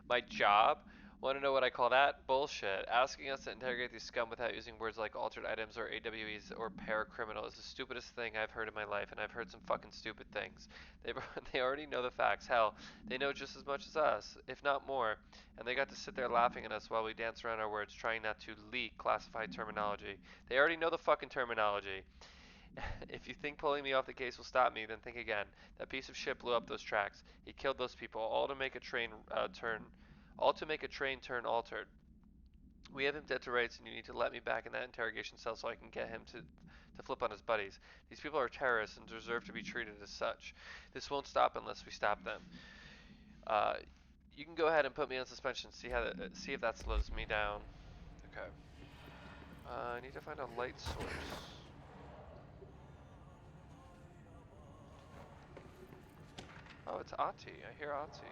My job? Want to know what I call that? Bullshit. Asking us to interrogate these scum without using words like altered items or AWEs or paracriminal is the stupidest thing I've heard in my life, and I've heard some fucking stupid things. They already know the facts. Hell, they know just as much as us, if not more, and they got to sit there laughing at us while we dance around our words, trying not to leak classified terminology. They already know the fucking terminology. If you think pulling me off the case will stop me, then think again. That piece of shit blew up those tracks. He killed those people, all to make a train turn altered. We have him dead to rights, and you need to let me back in that interrogation cell so I can get him to flip on his buddies. These people are terrorists and deserve to be treated as such. This won't stop unless we stop them. You can go ahead and put me on suspension. See if that slows me down. Okay. I need to find a light source. Oh, it's Ahti. I hear Ahti.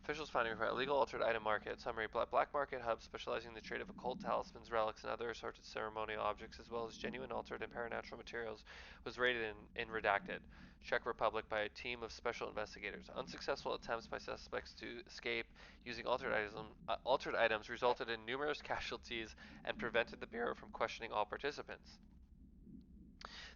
Officials finding report. Illegal altered item market. Summary. Black market hub specializing in the trade of occult talismans, relics, and other assorted ceremonial objects, as well as genuine altered and paranormal materials, was raided in Redacted, Czech Republic, by a team of special investigators. Unsuccessful attempts by suspects to escape using altered items resulted in numerous casualties and prevented the Bureau from questioning all participants.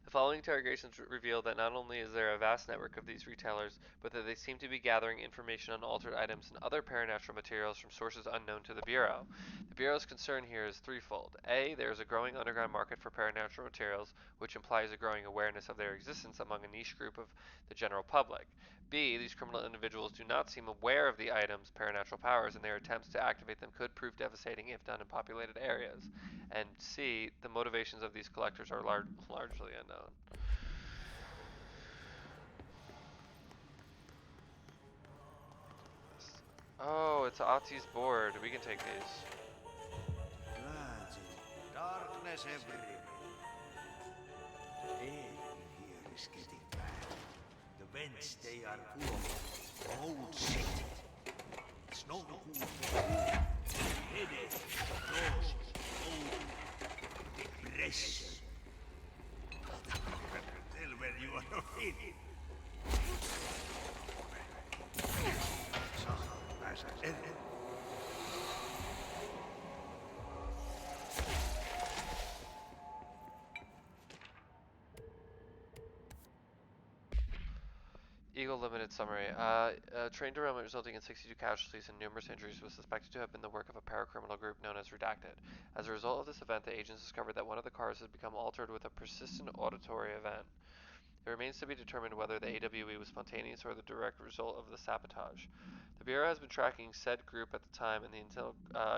The following interrogations reveal that not only is there a vast network of these retailers, but that they seem to be gathering information on altered items and other paranormal materials from sources unknown to the Bureau. The Bureau's concern here is threefold. A, there is a growing underground market for paranormal materials, which implies a growing awareness of their existence among a niche group of the general public. B, these criminal individuals do not seem aware of the item's paranormal powers, and their attempts to activate them could prove devastating if done in populated areas. And C, the motivations of these collectors are largely unknown. Oh, it's Ahti's board. We can take these. Darkness everywhere. The air in here is getting bad. The vents, they are full of old shit. It's not cool. Headache, nausea, cold, depression. Tell where you are in. So, as I said, Eagle Limited summary. Train derailment resulting in 62 casualties and numerous injuries was suspected to have been the work of a paracriminal group known as Redacted. As a result of this event, the agents discovered that one of the cars had become altered with a persistent auditory event. It remains to be determined whether the AWE was spontaneous or the direct result of the sabotage. The Bureau has been tracking said group at the time, and the intel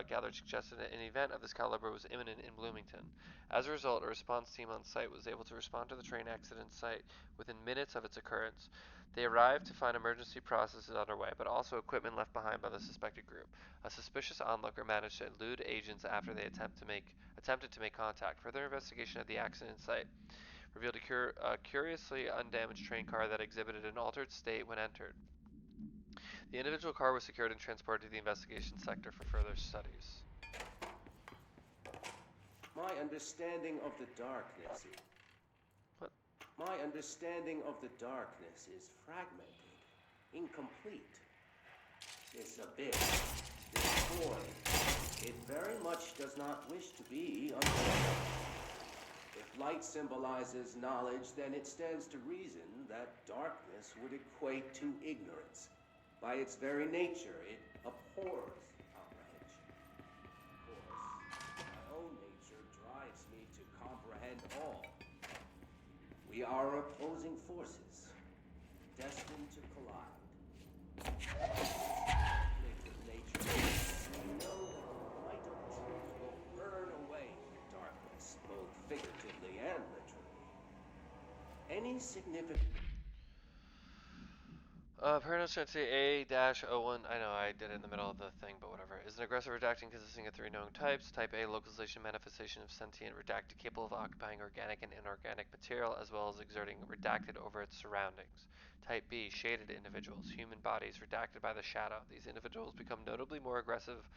gathered suggested that an event of this caliber was imminent in Bloomington. As a result, a response team on site was able to respond to the train accident site within minutes of its occurrence. They arrived to find emergency processes underway, but also equipment left behind by the suspected group. A suspicious onlooker managed to elude agents after they attempted to make contact. Further investigation at the accident site revealed a curiously undamaged train car that exhibited an altered state when entered. The individual car was secured and transported to the investigation sector for further studies. My understanding of the darkness is... What? My understanding of the darkness is fragmented, incomplete. This abyss, this void, it very much does not wish to be unfolded. If light symbolizes knowledge, then it stands to reason that darkness would equate to ignorance. By its very nature, it abhors comprehension. Of course, my own nature drives me to comprehend all. We are opposing forces, destined to collide. Conflict of nature. We know that the light of truth will burn away the darkness, both figuratively and literally. Any significant... Paranoid Sensei A-01, I know I did it in the middle of the thing, but whatever, is an aggressive redacting consisting of 3 known types. Type A, localization manifestation of sentient redacted capable of occupying organic and inorganic material as well as exerting redacted over its surroundings. Type B, shaded individuals, human bodies redacted by the shadow. These individuals become notably more aggressive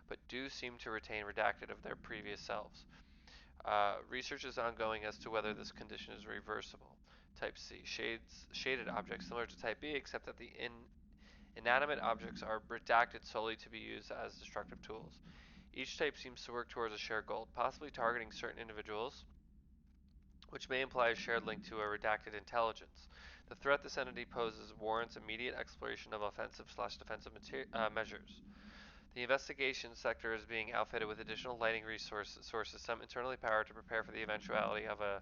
but do seem to retain redacted of their previous selves. Research is ongoing as to whether this condition is reversible. Type C, shaded objects similar to Type B, except that the inanimate objects are redacted solely to be used as destructive tools. Each type seems to work towards a shared goal, possibly targeting certain individuals, which may imply a shared link to a redacted intelligence. The threat this entity poses warrants immediate exploration of offensive/defensive measures. The investigation sector is being outfitted with additional lighting sources, some internally powered to prepare for the eventuality of a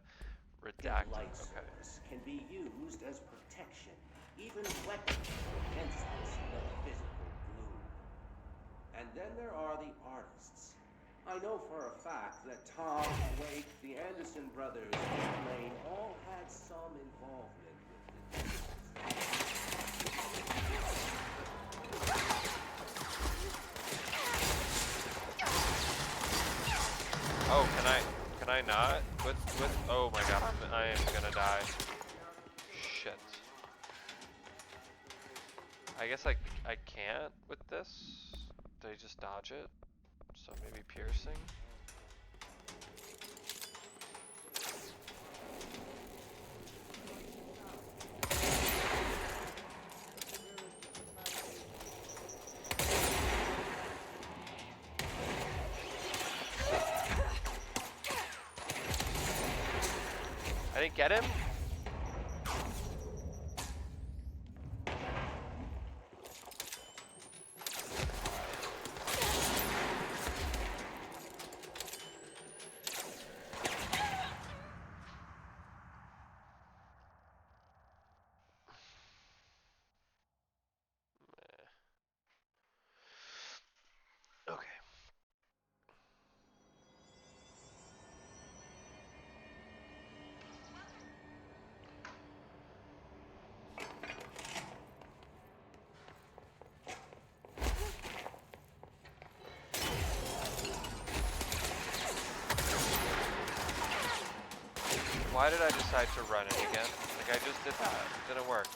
redacted. light source can be used as protection, even weapons against this metaphysical gloom. And then there are the artists. I know for a fact that Tom, Wake, the Anderson brothers, and Lane all had some involvement with the Oh, can I not? Oh my god, I am gonna die. Shit. I guess I can't with this. Did I just dodge it? So maybe piercing? I didn't get him? Okay. Why did I decide to run it again? Like, I just did that. It didn't work.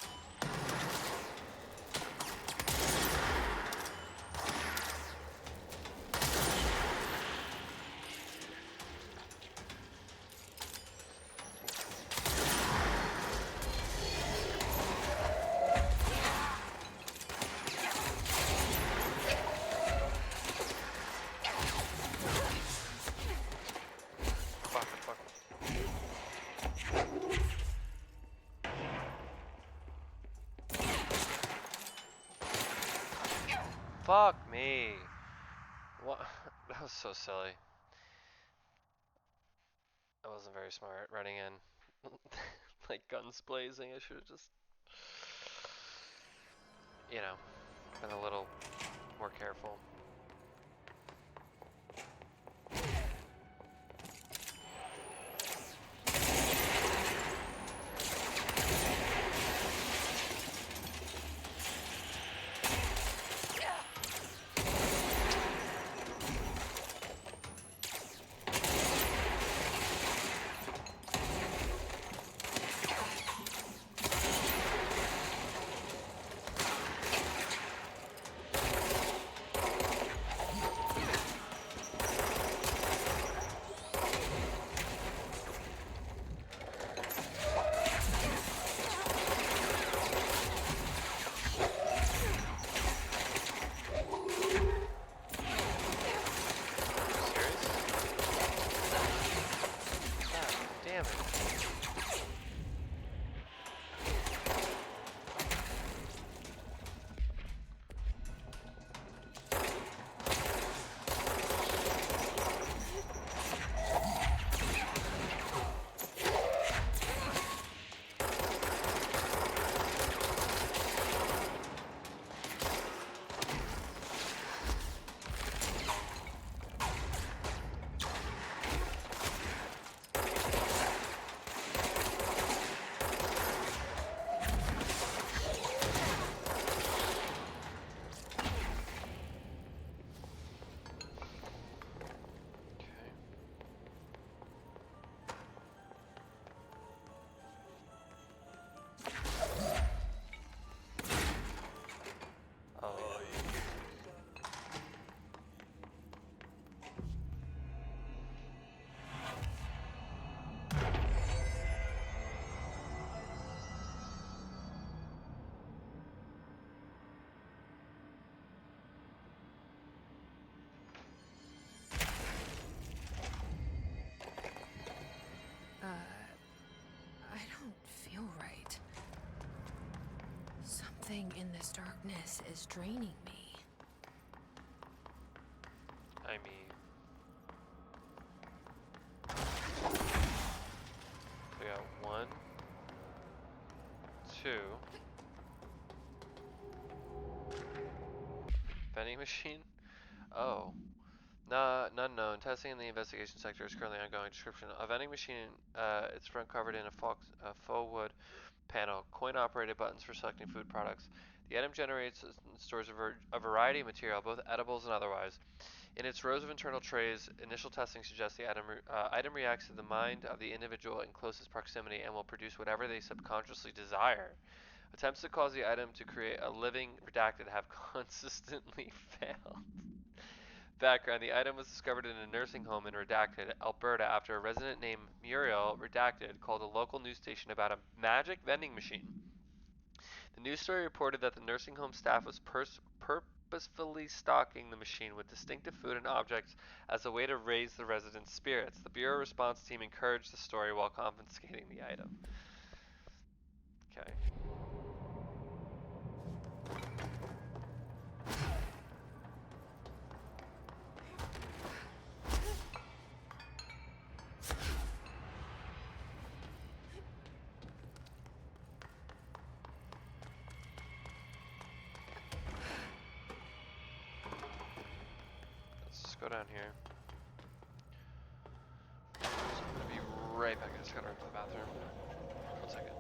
Fuck me. What? That was so silly. That wasn't very smart running in. Like guns blazing. I should have just, you know, been a little more careful. Something in this darkness is draining me. I mean, we got 1, 2. Vending machine? Oh. None known. Testing in the investigation sector is currently ongoing. Description: a vending machine, its front covered in a faux wood panel. Coin-operated buttons for selecting food products. The item generates and stores a variety of material, both edibles and otherwise. In its rows of internal trays, initial testing suggests the item reacts to the mind of the individual in closest proximity and will produce whatever they subconsciously desire. Attempts to cause the item to create a living redacted have consistently failed. Background: the item was discovered in a nursing home in Redacted, Alberta, after a resident named Muriel Redacted called a local news station about a magic vending machine. The news story reported that the nursing home staff was purposefully stocking the machine with distinctive food and objects as a way to raise the residents' spirits. The Bureau response team encouraged the story while confiscating the item. Okay. Go down here. So I'm gonna be right back. I just gotta run to the bathroom. 1 second.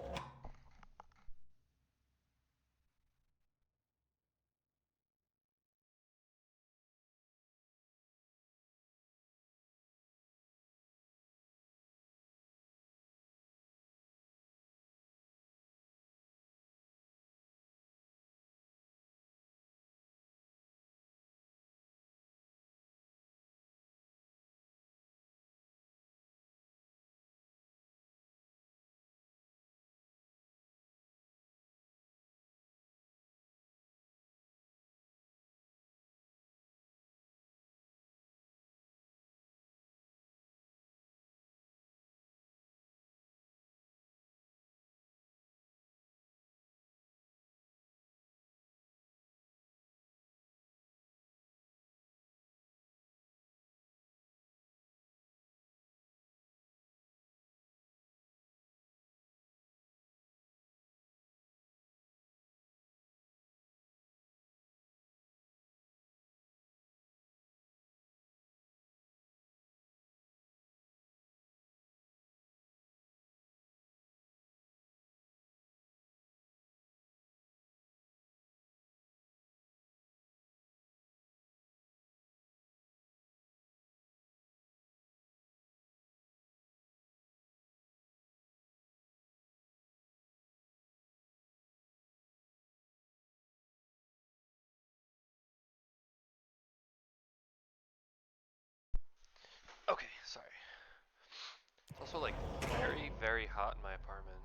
Okay, sorry. It's also like very, very hot in my apartment.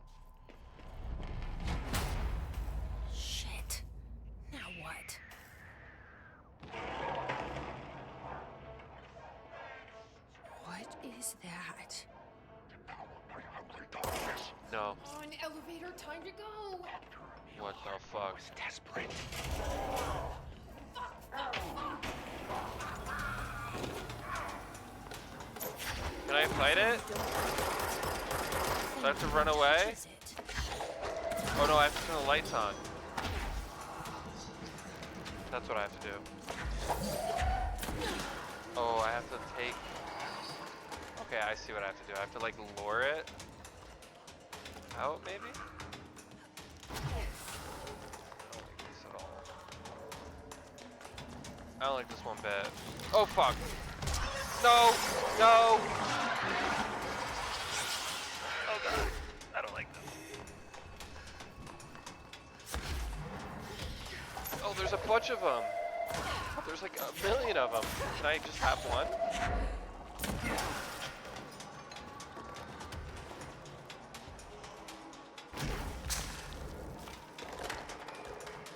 Shit. Now what? What is that? No. On elevator, time to go. What the fuck? Desperate. Can I fight it? Do I have to run away? Oh no, I have to turn the lights on. That's what I have to do. Oh, I have to take... Okay, I see what I have to do. I have to like lure it out, maybe? I don't like this one bit. Oh fuck! No! No! Oh god. I don't like this. Oh, there's a bunch of them. There's like a million of them. Can I just have one?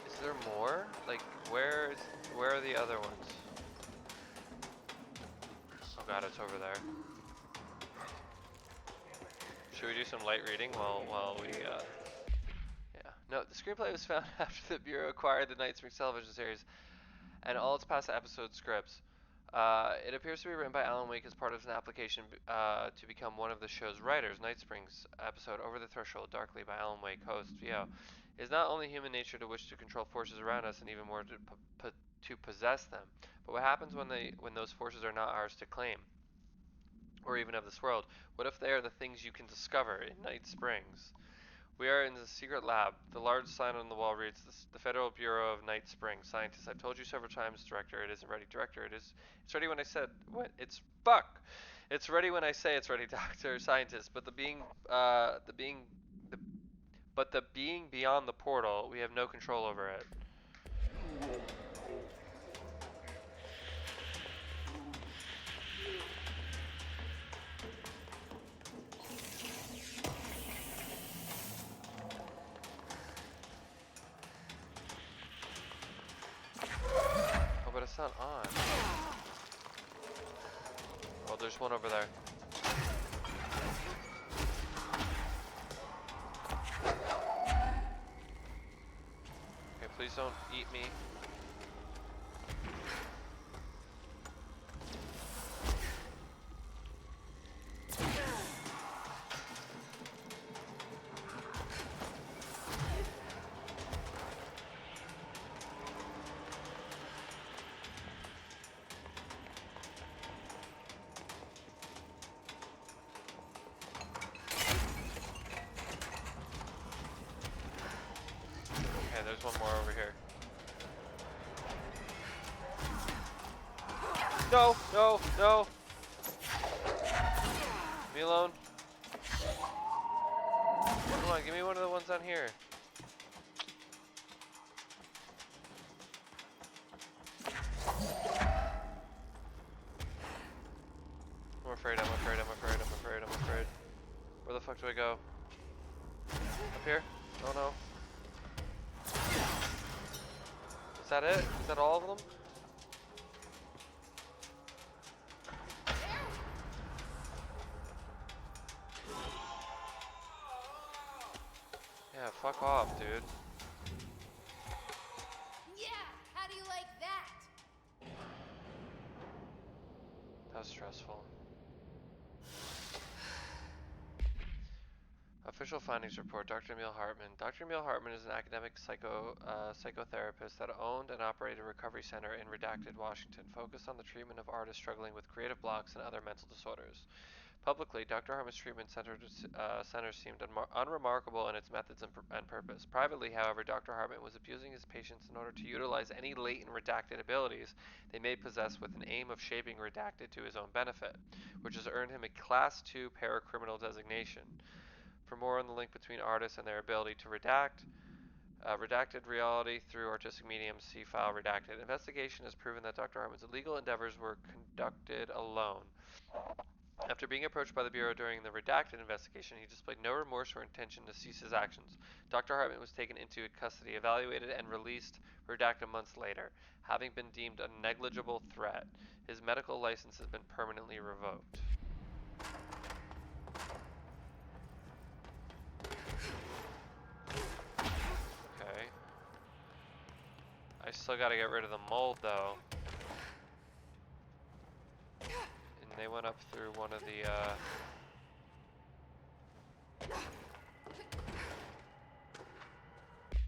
Is there more? Like, where are the other ones? Oh god, it's over there. Should we do some light reading while we, yeah. No, the screenplay was found after the Bureau acquired the Night Springs television series and all its past episode scripts. It appears to be written by Alan Wake as part of an application to become one of the show's writers. Night Springs episode Over the Threshold Darkly by Alan Wake, host VO, is not only human nature to wish to control forces around us and even more to possess them, but what happens when those forces are not ours to claim, or even of this world? What if they are the things you can discover in Night Springs? We are in the secret lab. The large sign on the wall reads, "The Federal Bureau of Night Springs. Scientists." I've told you several times, Director, it isn't ready. Director, it's ready when I said, what? It's, fuck! It's ready when I say it's ready, Doctor. Scientist. But the being beyond the portal, we have no control over it. Oh, but it's not on. Oh, there's one over there. Okay, please don't eat me. Okay, there's one more over here. No, no, no. Leave me alone. Come on, give me one of the ones on here. I'm afraid, I'm afraid, I'm afraid, I'm afraid, I'm afraid. Where the fuck do I go? Up here? Oh no. Is that it? Is that all of them? Yeah, fuck off, dude. Yeah, how do you like that? That was stressful. Official findings report, Dr. Emil Hartman. Dr. Emil Hartman is an academic psychotherapist that owned and operated a recovery center in Redacted, Washington, focused on the treatment of artists struggling with creative blocks and other mental disorders. Publicly, Dr. Hartman's treatment center seemed unremarkable in its methods and purpose. Privately, however, Dr. Hartman was abusing his patients in order to utilize any latent redacted abilities they may possess with an aim of shaping Redacted to his own benefit, which has earned him a Class II paracriminal designation. For more on the link between artists and their ability to redacted reality through artistic mediums, see file redacted. Investigation has proven that Dr. Hartman's illegal endeavors were conducted alone. After being approached by the Bureau during the redacted investigation, he displayed no remorse or intention to cease his actions. Dr. Hartman was taken into custody, evaluated, and released redacted months later, having been deemed a negligible threat. His medical license has been permanently revoked. Okay. I still gotta get rid of the mold, though. And they went up through one of the,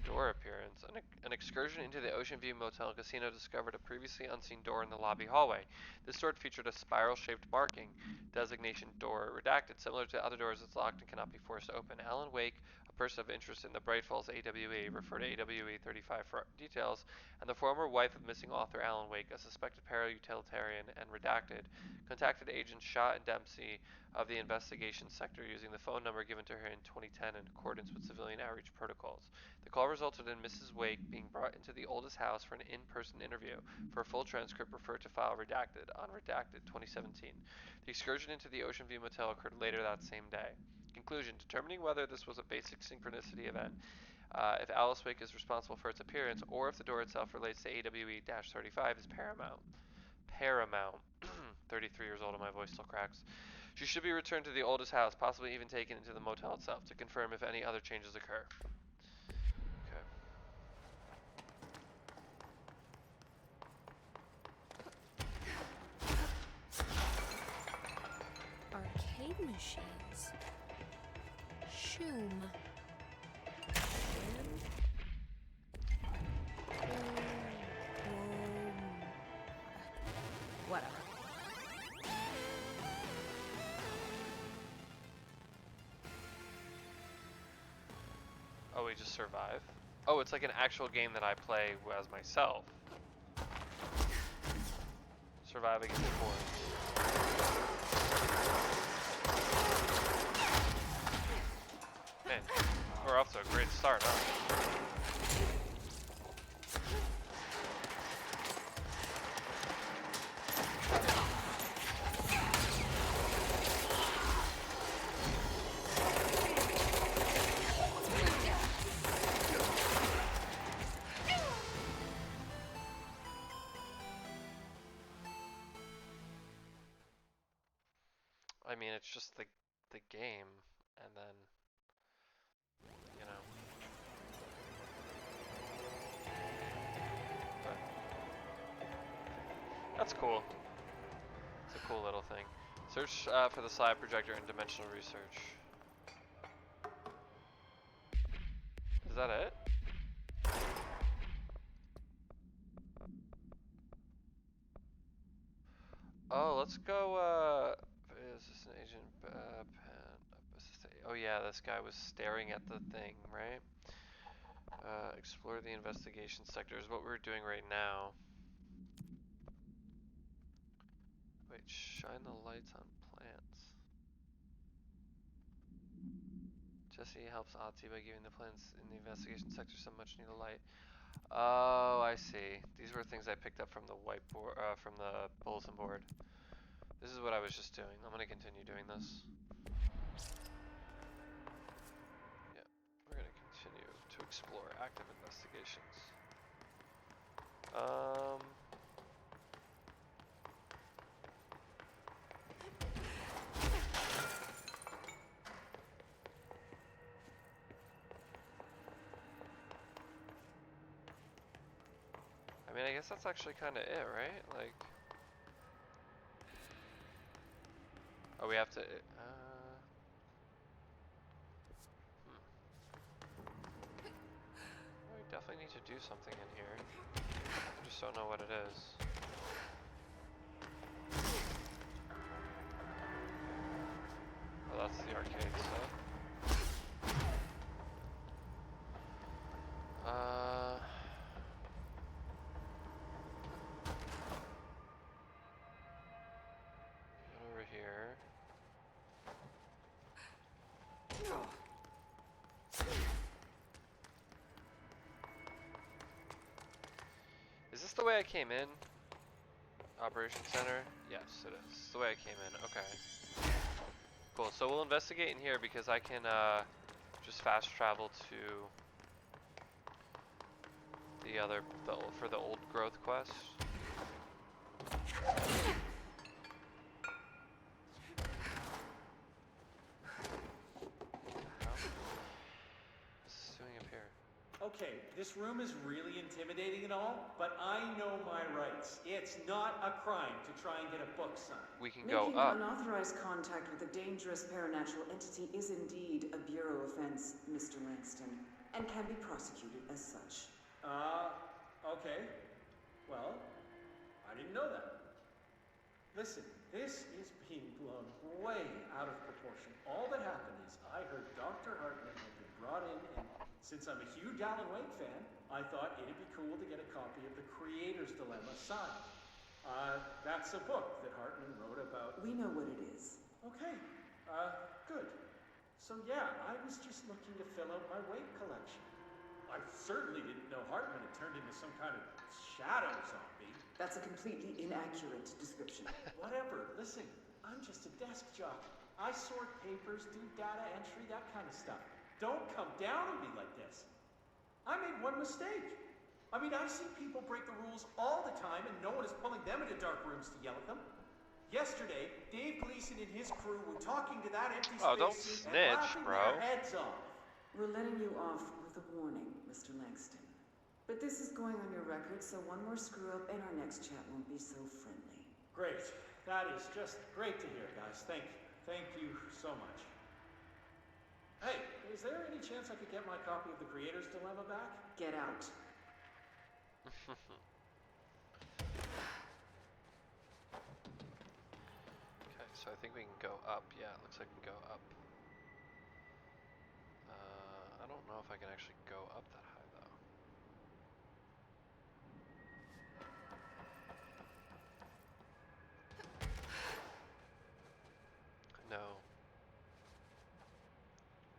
door appearance. An excursion into the Ocean View Motel and Casino discovered a previously unseen door in the lobby hallway. This door featured a spiral-shaped marking, designation door redacted. Similar to other doors, it's locked and cannot be forced open. Alan Wake, a person of interest in the Bright Falls AWE, refer to AWE 35 for details, and the former wife of missing author Alan Wake, a suspected para-utilitarian and redacted, contacted agents Shaw and Dempsey of the investigation sector using the phone number given to her in 2010 in accordance with civilian outreach protocols. The call resulted in Mrs. Wake being brought into the oldest house for an in-person interview. For a full transcript, refer to file redacted on Redacted 2017. The excursion into the Ocean View Motel occurred later that same day. Conclusion: determining whether this was a basic synchronicity event, if Alice Wake is responsible for its appearance, or if the door itself relates to AWE-35 is paramount. 33 years old and my voice still cracks. She should be returned to the oldest house, possibly even taken into the motel itself, to confirm if any other changes occur. machines. Shoom. Whatever. Oh, we just survive? Oh, it's like an actual game that I play as myself. Survive against hordes. Man, we're off to a great start, huh? I mean, it's just the game, and then, you know. But that's cool. It's a cool little thing. Search for the slide projector in dimensional research. Is that it? Oh, let's go, is this an agent, oh yeah, this guy was staring at the thing, right? Explore the investigation sector is what we're doing right now. Wait, shine the lights on plants. Jesse helps Ati by giving the plants in the investigation sector some much needed light. Oh, I see. These were things I picked up from the whiteboard, from the bulletin board. This is what I was just doing. I'm gonna continue doing this. Yeah, we're gonna continue to explore active investigations. I mean, I guess that's actually kind of it, right? Like, oh, we have to. We definitely need to do something in here. I just don't know what it is. Oh, that's the arcade stuff. Over here. Is this the way I came in? Operation Center? Yes, it is. It's the way I came in. Okay. Cool. So we'll investigate in here because I can just fast travel to for the old growth quest. What's this doing up here? Okay, this room is really intimidating and all, but I know my rights. It's not a crime to try and get a book signed. We can go Making up. unauthorized contact with a dangerous paranatural entity is indeed a bureau offense, Mr. Langston, and can be prosecuted as such. Okay. Well, I didn't know that. Listen, this is being blown way out of proportion. All that happened is I heard Dr. Hartman had been brought in, and since I'm a huge Alan Wake fan, I thought it'd be cool to get a copy of The Creator's Dilemma signed. That's a book that Hartman wrote about. We know what it is. Okay, good. So yeah, I was just looking to fill out my Wake collection. I certainly didn't know Hartman had turned into some kind of shadow zombie. That's a completely inaccurate description. Whatever, listen, I'm just a desk jockey. I sort papers, do data entry, that kind of stuff. Don't come down on me like this. I made one mistake. I mean, I see people break the rules all the time and no one is pulling them into dark rooms to yell at them. Yesterday, Dave Gleason and his crew were talking to that empty Oh, don't spacesuit and snitch, laughing bro. their heads off. We're letting you off with a warning, Mr. Langston. But this is going on your record, so one more screw-up and our next chat won't be so friendly. Great. That is just great to hear, guys. Thank you. Thank you so much. Hey, is there any chance I could get my copy of The Creator's Dilemma back? Get out. Okay, so I think we can go up. Yeah, it looks like we can go up. I don't know if I can actually go up that high though. No.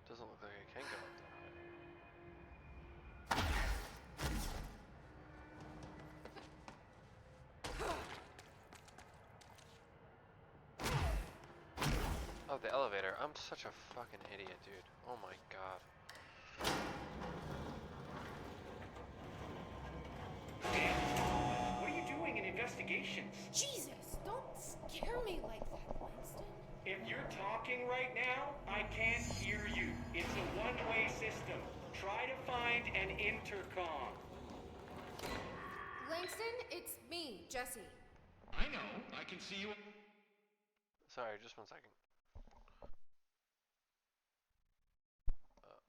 Doesn't look like I can go up that high. Oh, the elevator. I'm such a fucking idiot, dude. Oh my god. What are you doing in investigations? Jesus, don't scare me like that, Langston. If you're talking right now, I can't hear you. It's a one-way system. Try to find an intercom. Langston, it's me, Jesse. I know. I can see you. Sorry, just 1 second.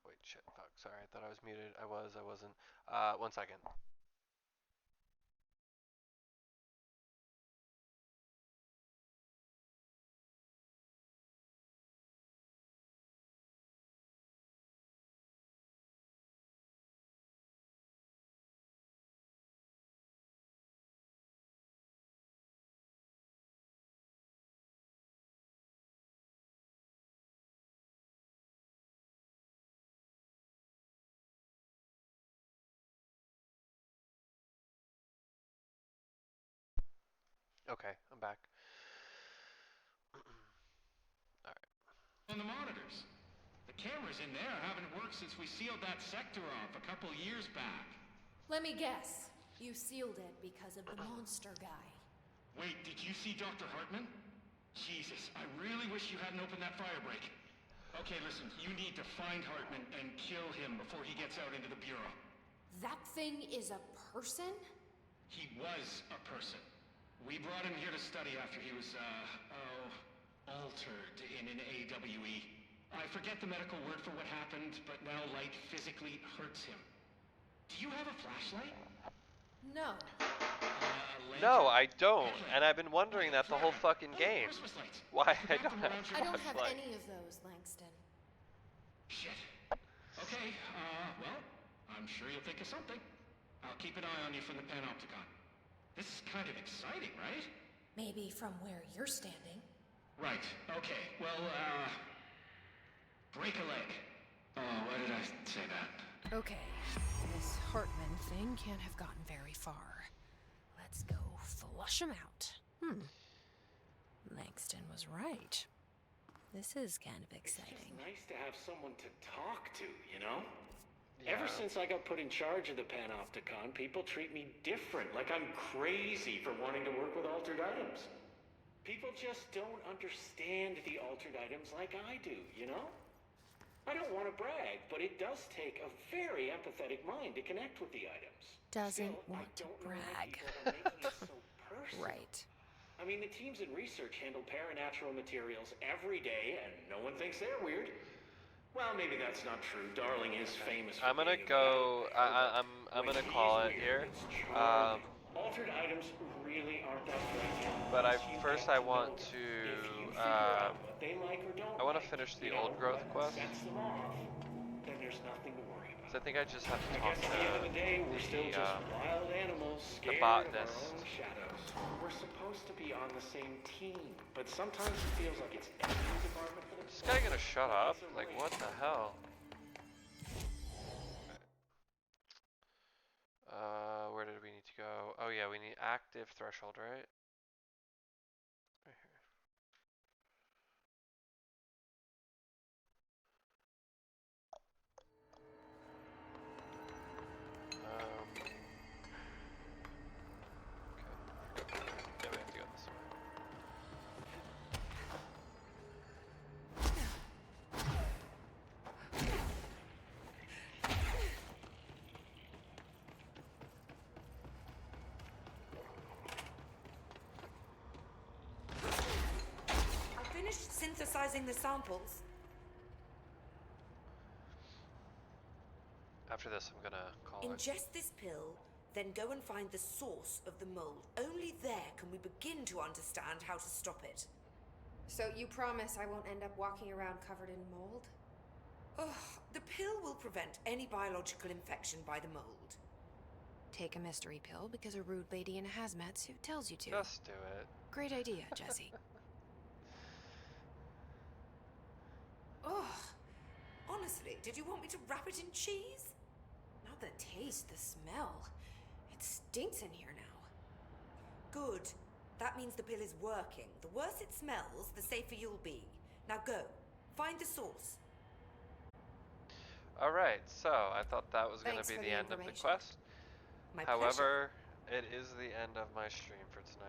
Wait, shit, fuck. Sorry, I thought I was muted. I wasn't. 1 second. Okay, I'm back. Alright. On the monitors. The cameras in there haven't worked since we sealed that sector off a couple years back. Let me guess. You sealed it because of the monster guy. Wait, did you see Dr. Hartman? Jesus, I really wish you hadn't opened that fire break. Okay, listen, you need to find Hartman and kill him before he gets out into the Bureau. That thing is a person? He was a person. We brought him here to study after he was, altered in an AWE. I forget the medical word for what happened, but now light physically hurts him. Do you have a flashlight? No. No, I don't. And I've been wondering that the whole fucking game. Why I don't have I don't have flashlight. any of those, Langston. Shit. Okay, well, I'm sure you'll think of something. I'll keep an eye on you from the Panopticon. This is kind of exciting, right? Maybe from where you're standing. Right, okay. Well, break a leg. Oh, why did I say that? Okay, this Hartman thing can't have gotten very far. Let's go flush him out. Langston was right. This is kind of exciting. It's nice to have someone to talk to, you know? Ever since I got put in charge of the Panopticon, people treat me different, like I'm crazy for wanting to work with altered items. People just don't understand the altered items like I do, you know? I don't want to brag, but it does take a very empathetic mind to connect with the items. Doesn't Still, want to brag. Right. I mean, the teams in research handle paranatural materials every day, and no one thinks they're weird. Well, maybe that's not true. Darling is famous for I'm gonna being a go. I'm gonna call it here. Altered items really aren't that fragile. But first I want to. They like or don't I want to finish the old growth quest. sets them off, then there's nothing to worry about. So I think I just have to I talk guess at the end of the day, we're still the just wild animals the scared of our botanist. own shadows. We're supposed to be on the same team, but sometimes it feels like it's every department for Is this guy gonna shut up? Like what the hell? Where did we need to go? Oh yeah, we need active threshold, right? Right here. Okay. Yeah, we have to go this way. analyzing the samples. After this, I'm gonna call her. Ingest this pill, then go and find the source of the mold. Only there can we begin to understand how to stop it. So you promise I won't end up walking around covered in mold? Ugh, the pill will prevent any biological infection by the mold. Take a mystery pill because a rude lady in a hazmat suit tells you to. Just do it. Great idea, Jesse. Ugh. Honestly, did you want me to wrap it in cheese? Not the taste, the smell. It stinks in here now. Good. That means the pill is working. The worse it smells, the safer you'll be. Now go. Find the source. Alright, so I thought that was going to Thanks be for the the end of the information. quest. My However, it is the end of my stream for tonight.